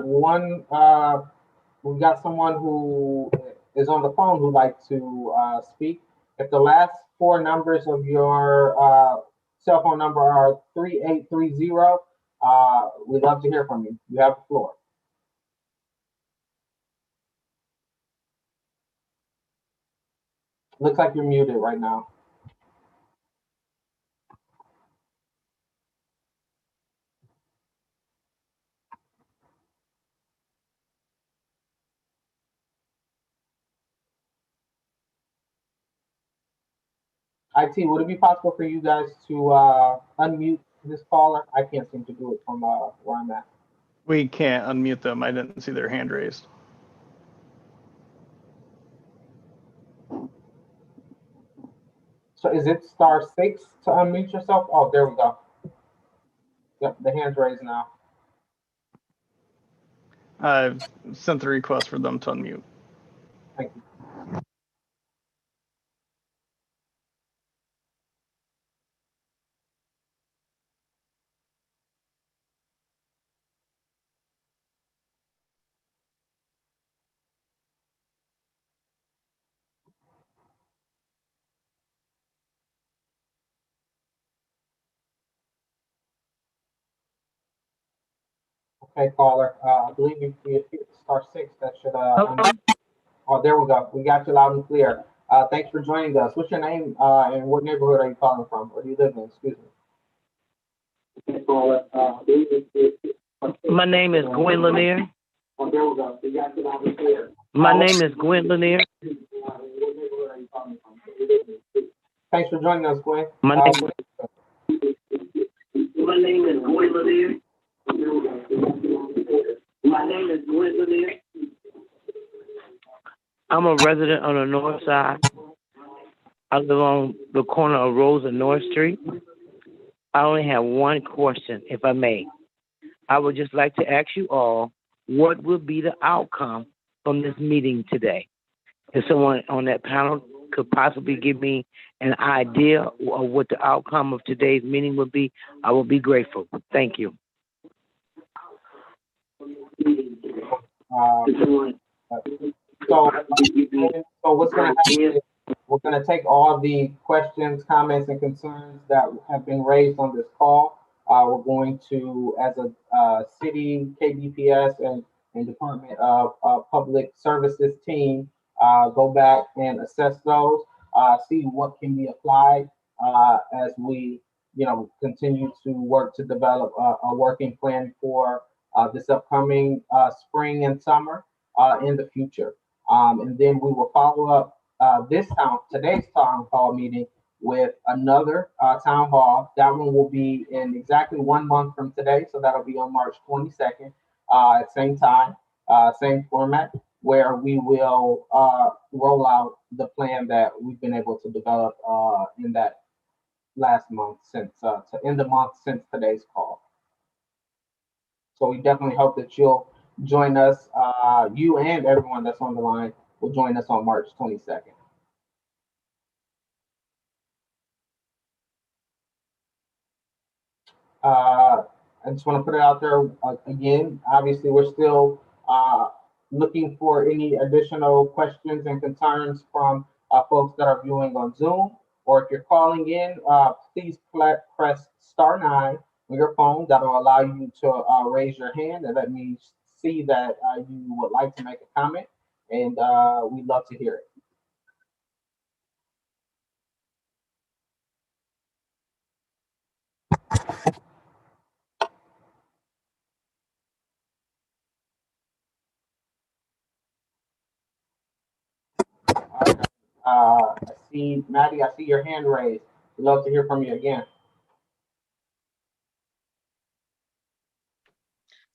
someone who is on the phone who'd like to speak. If the last four numbers of your cell phone number are 3830, we'd love to hear from you. You have the floor. Looks like you're muted right now. IT, would it be possible for you guys to unmute this caller? I can't seem to do it from where I'm at. We can't unmute them. I didn't see their hand raised. So is it *6 to unmute yourself? Oh, there we go. Yep, the hand's raised now. I've sent the request for them to unmute. Thank you. Okay, caller. I believe if you hit *6, that should oh, there we go. We got you loud and clear. Thanks for joining us. What's your name and what neighborhood are you calling from? Or do you live in? Excuse me. Okay, caller. My name is Gwen Lanier. Oh, there we go. We got you loud and clear. My name is Gwen Lanier. Thanks for joining us, Gwen. My name is Gwen Lanier. My name is Gwen Lanier. I'm a resident on the north side. I live on the corner of Rose and North Street. I only have one question, if I may. I would just like to ask you all, what will be the outcome from this meeting today? If someone on that panel could possibly give me an idea of what the outcome of today's meeting would be, I will be grateful. Thank you. So, so what's going to happen is we're going to take all the questions, comments, and concerns that have been raised on this call. We're going to, as a city, KBPS, and Department of Public Services team, go back and assess those, see what can be applied as we, continue to work to develop a working plan for this upcoming spring and summer in the future. And then we will follow up today's town hall meeting with another town hall. That one will be in exactly 1 month from today. So that'll be on March 22nd, same time, same format, where we will roll out the plan that we've been able to develop in that last month since to end the month since today's call. So we definitely hope that you'll join us, you and everyone that's on the line will join us on March 22nd. I just want to put it out there again. Obviously, we're still looking for any additional questions and concerns from folks that are viewing on Zoom, or if you're calling in, please press *9 on your phone. That'll allow you to raise your hand and let me see that you would like to make a comment, and we'd love to hear it. I see, Maddie, I see your hand raised. We'd love to hear from you again.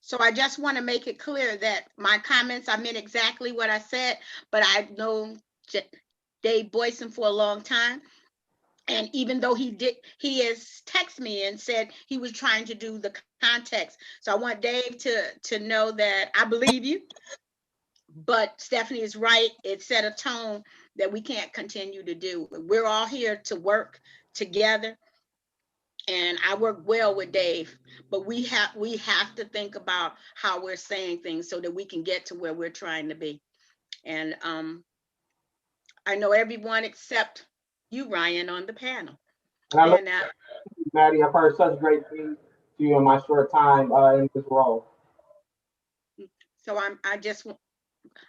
So I just want to make it clear that my comments, I meant exactly what I said, but I've known Dave Boyson for a long time. And even though he has texted me and said he was trying to do the context. So I want Dave to know that I believe you, but Stephanie is right. It set a tone that we can't continue to do. We're all here to work together. And I work well with Dave, but we have to think about how we're saying things so that we can get to where we're trying to be. And I know everyone except you, Ryan, on the panel. And Maddie, I've heard such great things to you in my short time in this role. So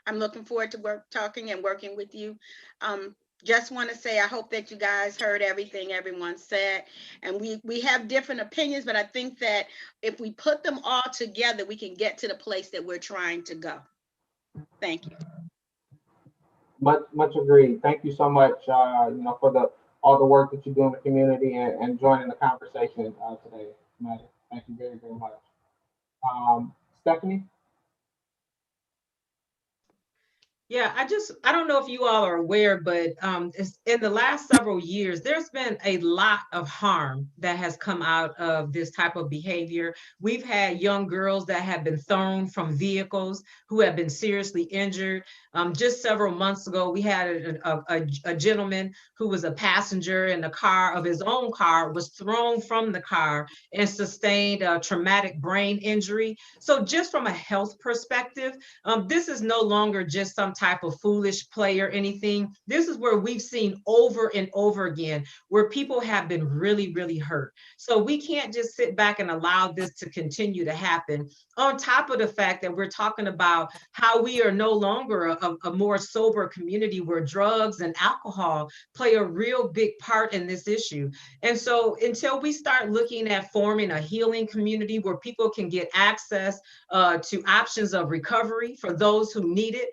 I'm looking forward to talking and working with you. Just want to say, I hope that you guys heard everything everyone said. And we have different opinions, but I think that if we put them all together, we can get to the place that we're trying to go. Thank you. Much agreed. Thank you so much, for all the work that you do in the community and joining the conversation today, Maddie. Thank you very, very much. Stephanie? Yeah, I don't know if you all are aware, but in the last several years, there's been a lot of harm that has come out of this type of behavior. We've had young girls that have been thrown from vehicles who have been seriously injured. Just several months ago, we had a gentleman who was a passenger in the car of his own car, was thrown from the car and sustained a traumatic brain injury. So just from a health perspective, this is no longer just some type of foolish play or anything. This is where we've seen over and over again where people have been really, really hurt. So we can't just sit back and allow this to continue to happen. On top of the fact that we're talking about how we are no longer a more sober community where drugs and alcohol play a real big part in this issue. And so until we start looking at forming a healing community where people can get access to options of recovery for those who need it,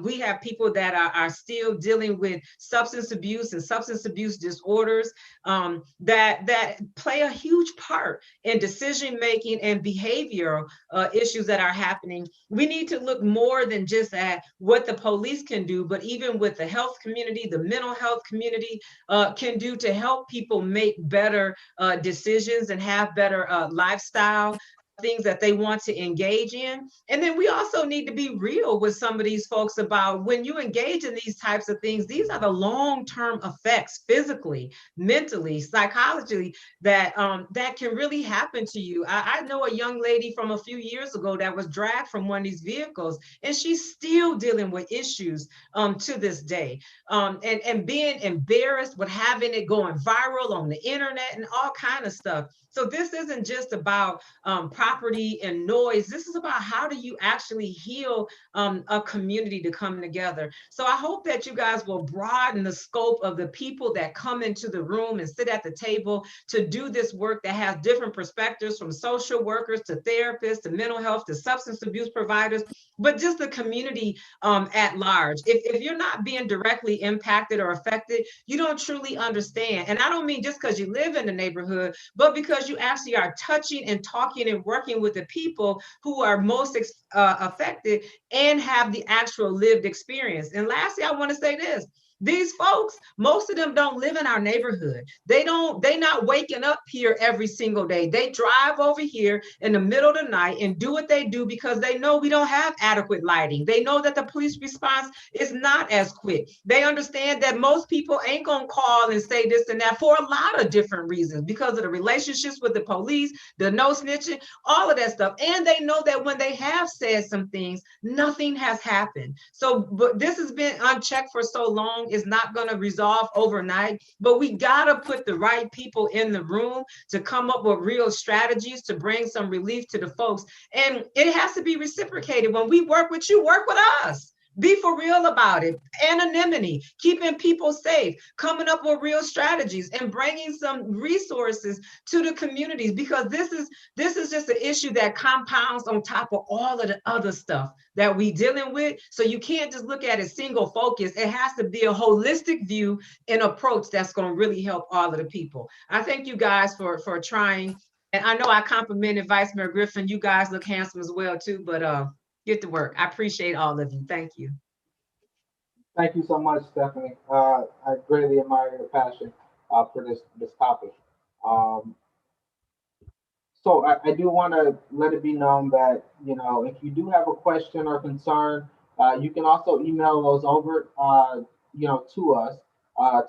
we have people that are still dealing with substance abuse and substance abuse disorders that play a huge part in decision making and behavioral issues that are happening. We need to look more than just at what the police can do, but even with the health community, the mental health community can do to help people make better decisions and have better lifestyle things that they want to engage in. And then we also need to be real with some of these folks about when you engage in these types of things, these are the long-term effects physically, mentally, psychologically that that can really happen to you. I know a young lady from a few years ago that was dragged from one of these vehicles, and she's still dealing with issues to this day. And being embarrassed with having it going viral on the internet and all kind of stuff. So this isn't just about property and noise. This is about how do you actually heal a community to come together. So I hope that you guys will broaden the scope of the people that come into the room and sit at the table to do this work that has different perspectives, from social workers to therapists to mental health to substance abuse providers, but just the community at large. If you're not being directly impacted or affected, you don't truly understand. And I don't mean just because you live in the neighborhood, but because you actually are touching and talking and working with the people who are most affected and have the actual lived experience. And lastly, I want to say this. These folks, most of them don't live in our neighborhood. They not waking up here every single day. They drive over here in the middle of the night and do what they do because they know we don't have adequate lighting. They know that the police response is not as quick. They understand that most people ain't gonna call and say this and that for a lot of different reasons, because of the relationships with the police, the no snitching, all of that stuff. And they know that when they have said some things, nothing has happened. So, but this has been unchecked for so long. Is not going to resolve overnight, but we got to put the right people in the room to come up with real strategies to bring some relief to the folks. And it has to be reciprocated. When we work with you, work with us. Be for real about it. Anonymity, keeping people safe, coming up with real strategies and bringing some resources to the communities, because this is just an issue that compounds on top of all of the other stuff that we dealing with. So you can't just look at it single focus. It has to be a holistic view and approach that's going to really help all of the people. I thank you guys for trying. And I know I complimented Vice Mayor Griffin. You guys look handsome as well too, but get to work. I appreciate all of you. Thank you. Thank you so much, Stephanie. I greatly admire your passion for this topic. So I do want to let it be known that, you know, if you do have a question or concern, you can also email those over, you know, to us,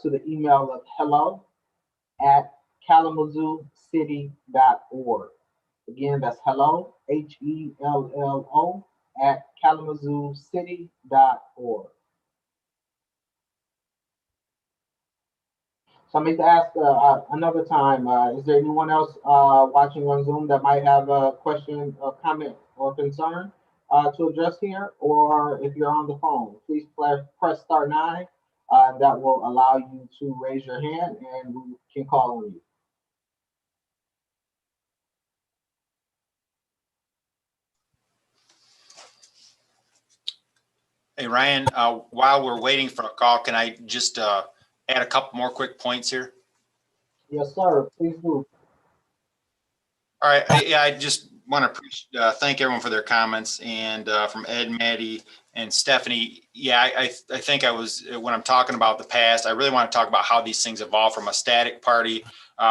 to the email of hello@kalamazooCity.org. Again, that's hello, HELLO, @kalamazooCity.org. So I need to ask another time, is there anyone else watching on Zoom that might have a question or comment or concern to address here? Or if you're on the phone, please press *9. That will allow you to raise your hand and we can call on you. Hey, Ryan, while we're waiting for a call, can I just add a couple more quick points here? Yes, sir. Please do. All right. I just want to thank everyone for their comments, and from Ed, Maddie, and Stephanie. Yeah, I think when I'm talking about the past, I really want to talk about how these things evolve from a static party,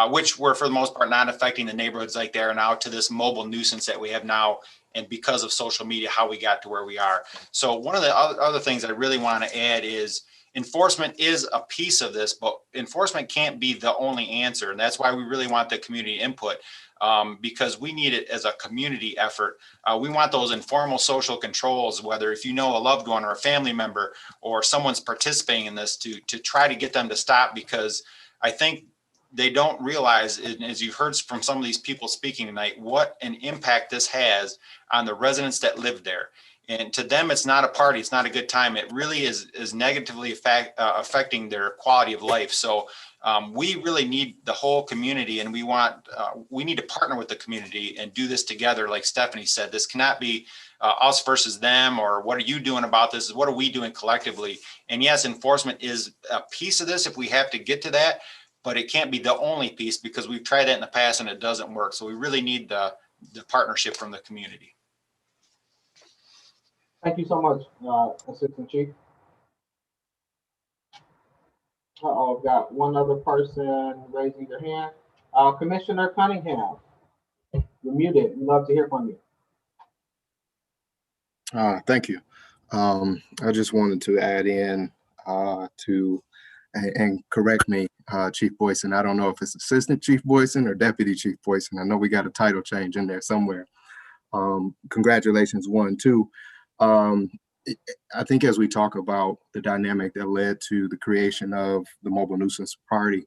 which were for the most part not affecting the neighborhoods like they are now, to this mobile nuisance that we have now. And because of social media, how we got to where we are. So one of the other things I really want to add is enforcement is a piece of this, but enforcement can't be the only answer. And that's why we really want the community input, because we need it as a community effort. We want those informal social controls, whether if you know a loved one or a family member or someone's participating in this, to try to get them to stop, because I think they don't realize, as you've heard from some of these people speaking tonight, what an impact this has on the residents that live there. And to them, it's not a party, it's not a good time. It really is negatively affecting their quality of life. So we really need the whole community, and we need to partner with the community and do this together. Like Stephanie said, this cannot be us versus them, or what are you doing about this? What are we doing collectively? And yes, enforcement is a piece of this if we have to get to that, but it can't be the only piece, because we've tried that in the past and it doesn't work. So we really need the partnership from the community. Thank you so much, Assistant Chief. I've got one other person raising their hand. Commissioner Cunningham, your muted. We'd love to hear from you. Thank you. I just wanted to add in and correct me, Chief Boyson. I don't know if it's Assistant Chief Boyson or Deputy Chief Boyson. I know we got a title change in there somewhere. Congratulations, 1, 2. I think as we talk about the dynamic that led to the creation of the Mobile Nuisance Party,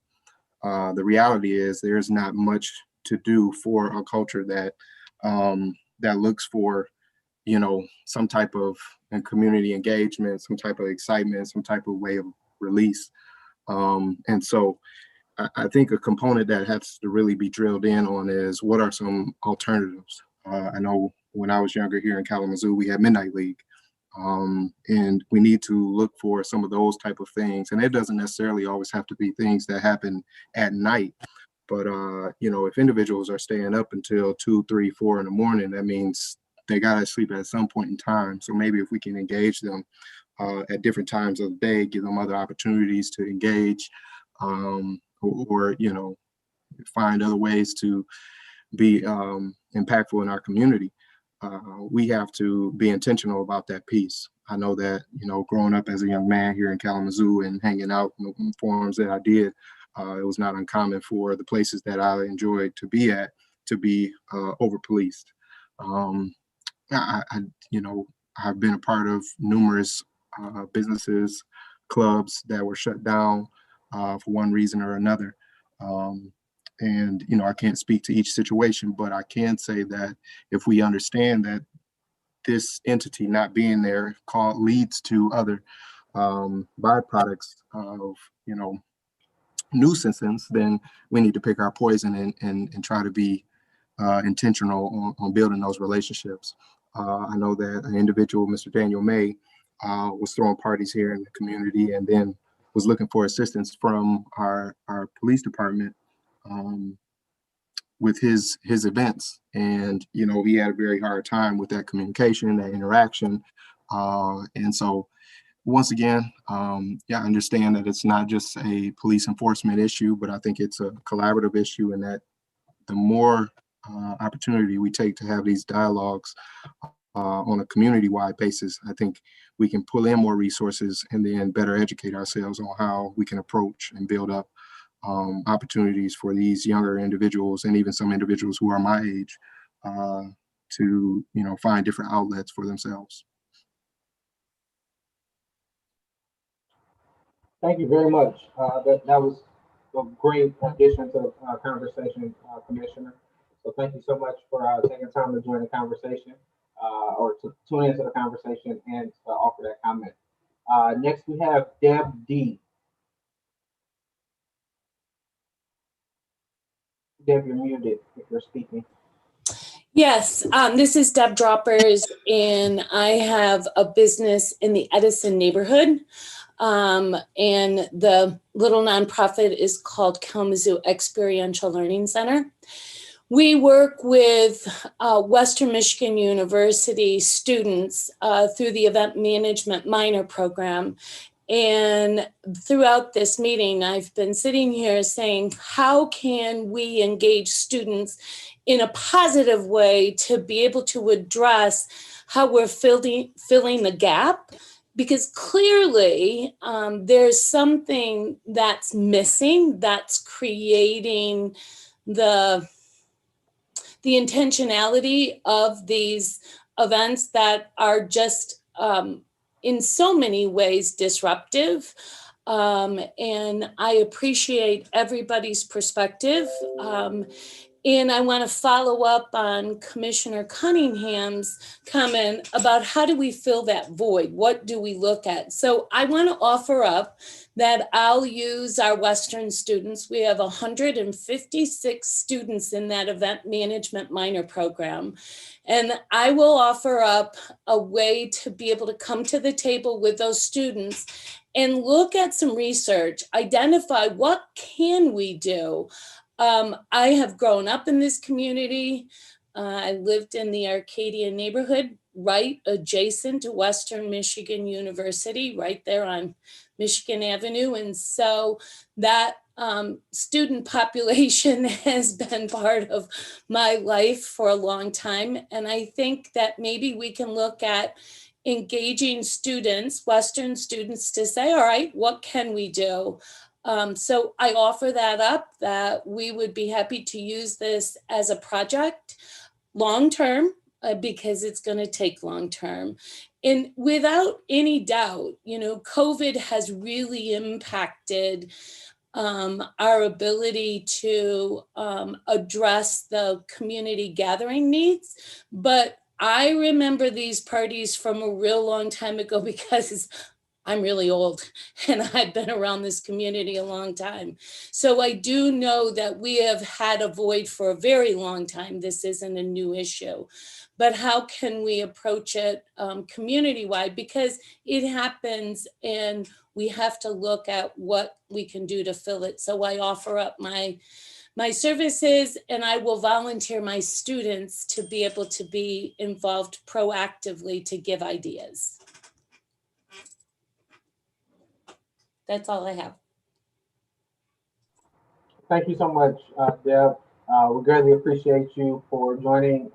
the reality is there's not much to do for a culture that that looks for, you know, some type of community engagement, some type of excitement, some type of way of release. And so I think a component that has to really be drilled in on is what are some alternatives? I know when I was younger here in Kalamazoo, we had Midnight League. And we need to look for some of those type of things. And it doesn't necessarily always have to be things that happen at night. But, you know, if individuals are staying up until 2, 3, 4 in the morning, that means they got to sleep at some point in time. So maybe if we can engage them at different times of the day, give them other opportunities to engage, or, you know, find other ways to be impactful in our community. We have to be intentional about that piece. I know that, you know, growing up as a young man here in Kalamazoo and hanging out in the forums that I did, it was not uncommon for the places that I enjoyed to be at to be over-policed. You know, I've been a part of numerous businesses, clubs that were shut down for one reason or another. And, you know, I can't speak to each situation, but I can say that if we understand that this entity not being there leads to other byproducts of, you know, nuisances, then we need to pick our poison and try to be intentional on building those relationships. I know that an individual, Mr. Daniel May, was throwing parties here in the community and then was looking for assistance from our police department with his events. And, you know, he had a very hard time with that communication, that interaction. And so once again, yeah, I understand that it's not just a police enforcement issue, but I think it's a collaborative issue, and that the more opportunity we take to have these dialogues on a community-wide basis, I think we can pull in more resources and then better educate ourselves on how we can approach and build up opportunities for these younger individuals and even some individuals who are my age to, you know, find different outlets for themselves. Thank you very much. That was a great addition to the conversation, Commissioner. So thank you so much for taking time to join the conversation or to tune into the conversation and offer that comment. Next, we have Deb D. Deb, you're muted if you're speaking. Yes, this is Deb Droppers, and I have a business in the Edison neighborhood. And the little nonprofit is called Kalamazoo Experiential Learning Center. We work with Western Michigan University students through the Event Management Minor Program. And throughout this meeting, I've been sitting here saying, how can we engage students in a positive way to be able to address how we're filling the gap? Because clearly there's something that's missing that's creating the intentionality of these events that are just in so many ways disruptive. And I appreciate everybody's perspective. And I want to follow up on Commissioner Cunningham's comment about how do we fill that void? What do we look at? So I want to offer up that I'll use our Western students. We have 156 students in that event management minor program. And I will offer up a way to be able to come to the table with those students and look at some research, identify what can we do. I have grown up in this community. I lived in the Arcadia neighborhood, right adjacent to Western Michigan University, right there on Michigan Avenue. And so that student population has been part of my life for a long time. And I think that maybe we can look at engaging students, Western students, to say, all right, what can we do? So I offer that up, that we would be happy to use this as a project long-term, because it's going to take long-term. And without any doubt, COVID has really impacted our ability to address the community gathering needs. But I remember these parties from a real long time ago because I'm really old and I've been around this community a long time. So I do know that we have had a void for a very long time. This isn't a new issue. But how can we approach it community-wide? Because it happens and we have to look at what we can do to fill it. So I offer up my services, and I will volunteer my students to be able to be involved proactively to give ideas. That's all I have. Thank you so much, Deb. We greatly appreciate you for joining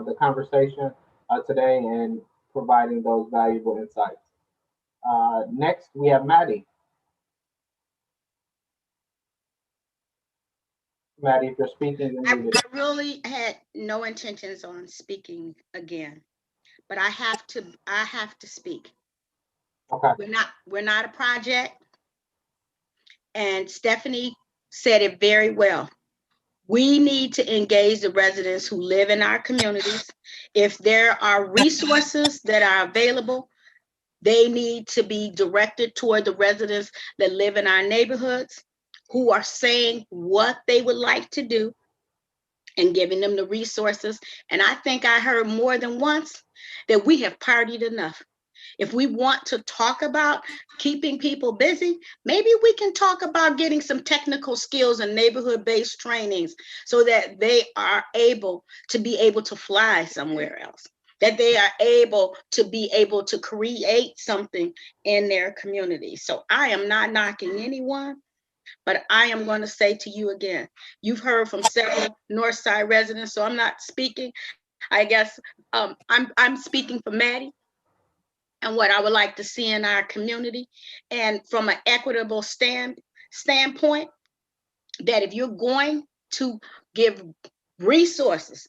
the conversation today and providing those valuable insights. Next, we have Maddie. Maddie, if you're speaking, I really had no intentions on speaking again, but I have to speak. Okay. We're not a project, and Stephanie said it very well. We need to engage the residents who live in our communities. If there are resources that are available, they need to be directed toward the residents that live in our neighborhoods, who are saying what they would like to do and giving them the resources. And I think I heard more than once that we have partied enough. If we want to talk about keeping people busy, maybe we can talk about getting some technical skills and neighborhood-based trainings so that they are able to fly somewhere else, that they are able to create something in their community. So I am not knocking anyone, but I am going to say to you again, you've heard from several Northside residents, so I'm not speaking. I guess I'm speaking for Maddie and what I would like to see in our community. And from an equitable standpoint, that if you're going to give resources,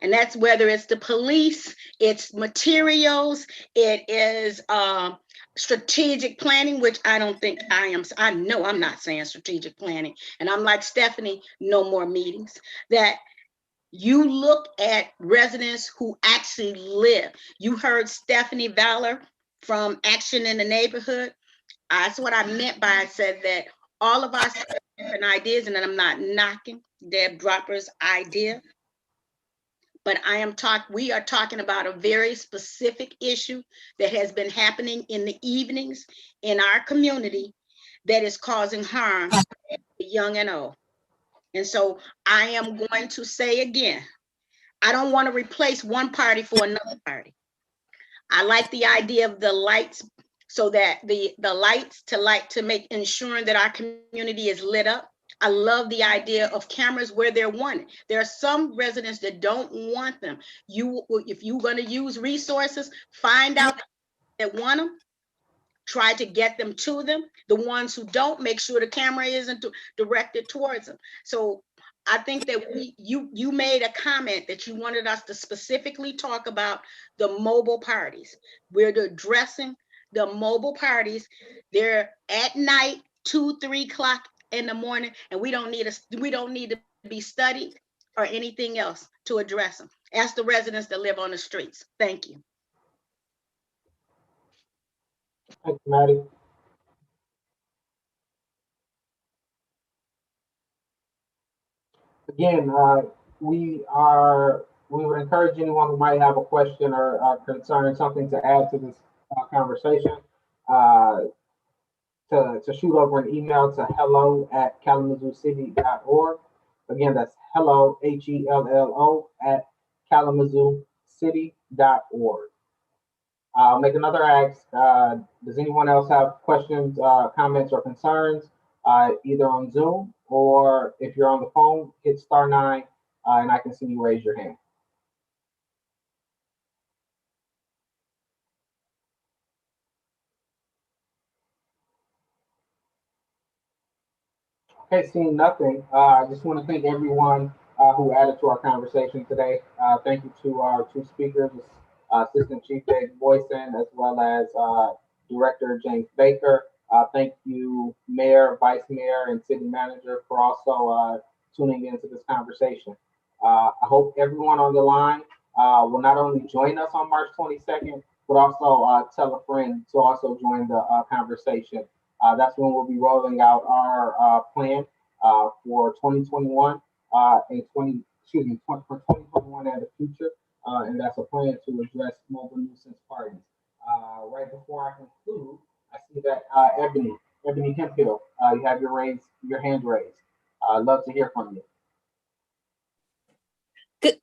and that's whether it's the police, it's materials, it is strategic planning, which I don't think I know I'm not saying strategic planning. And I'm like Stephanie, no more meetings. That you look at residents who actually live. You heard Stephanie Valor from Action in the Neighborhood. That's what I meant by I said that all of us have different ideas, and I'm not knocking Deb Dropper's idea. But we are talking about a very specific issue that has been happening in the evenings in our community that is causing harm to young and old. And so I am going to say again, I don't want to replace one party for another party. I like the idea of the lights, so that the lights to make ensuring that our community is lit up. I love the idea of cameras where they're wanted. There are some residents that don't want them. If you're going to use resources, find out that want them, try to get them to them. The ones who don't, make sure the camera isn't directed towards them. So I think that you made a comment that you wanted us to specifically talk about the mobile parties. We're addressing the mobile parties. They're at night, 2, 3 o'clock in the morning, and we don't need to be studied or anything else to address them. Ask the residents that live on the streets. Thank you. Thank you, Maddie. Again, we would encourage anyone who might have a question or concern, something to add to this conversation, to shoot over an email to hello@kalamazooCity.org. Again, that's hello, HELLO, @kalamazooCity.org. I'll make another ask. Does anyone else have questions, comments, or concerns either on Zoom or if you're on the phone, hit *9 and I can see you raise your hand. Okay, seeing nothing, I just want to thank everyone who added to our conversation today. Thank you to our two speakers, Assistant Chief Dave Boyson, as well as Director James Baker. Thank you, Mayor, Vice Mayor, and City Manager for also tuning into this conversation. I hope everyone on the line will not only join us on March 22nd, but also tell a friend to also join the conversation. That's when we'll be rolling out our plan for 2021 and for 2021 and the future. And that's a plan to address mobile nuisance parties. Right before I conclude, I see that Ebony Hemphill, you have your hand raised. I'd love to hear from you. Good.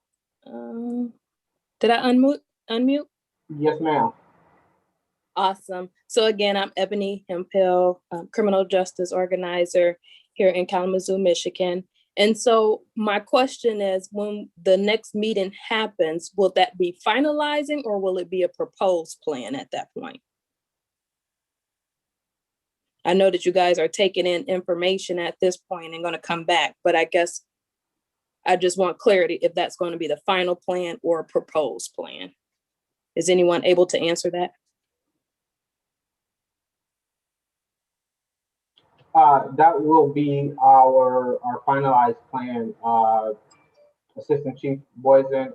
Did I unmute? Yes, ma'am. Awesome. So again, I'm Ebony Hemphill, criminal justice organizer here in Kalamazoo, Michigan. And so my question is, when the next meeting happens, will that be finalizing or will it be a proposed plan at that point? I know that you guys are taking in information at this point and going to come back, but I guess I just want clarity if that's going to be the final plan or a proposed plan. Is anyone able to answer that? That will be our finalized plan. Assistant Chief Boyson,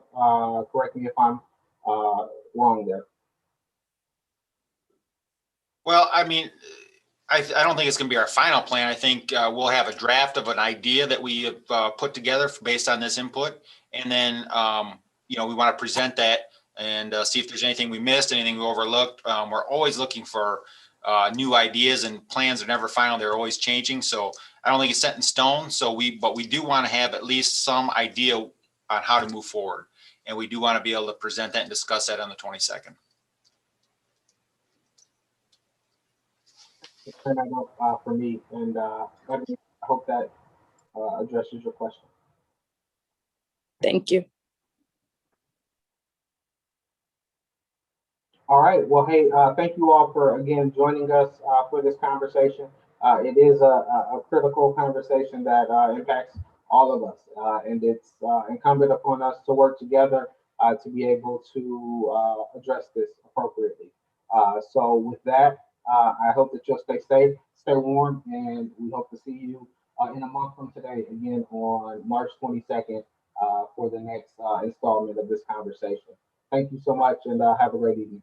correct me if I'm wrong there. Well, I mean, I don't think it's going to be our final plan. I think we'll have a draft of an idea that we have put together based on this input. And then, we want to present that and see if there's anything we missed, anything we overlooked. We're always looking for new ideas, and plans are never final. They're always changing. So I don't think it's set in stone. But we do want to have at least some idea on how to move forward. And we do want to be able to present that and discuss that on the 22nd. Turn that up for me, and I hope that addresses your question. Thank you. All right. Well, hey, thank you all for again joining us for this conversation. It is a critical conversation that impacts all of us, and it's incumbent upon us to work together to be able to address this appropriately. So with that, I hope that you'll stay safe, stay warm, and we hope to see you in a month from today, again on March 22nd for the next installment of this conversation. Thank you so much, and have a great evening.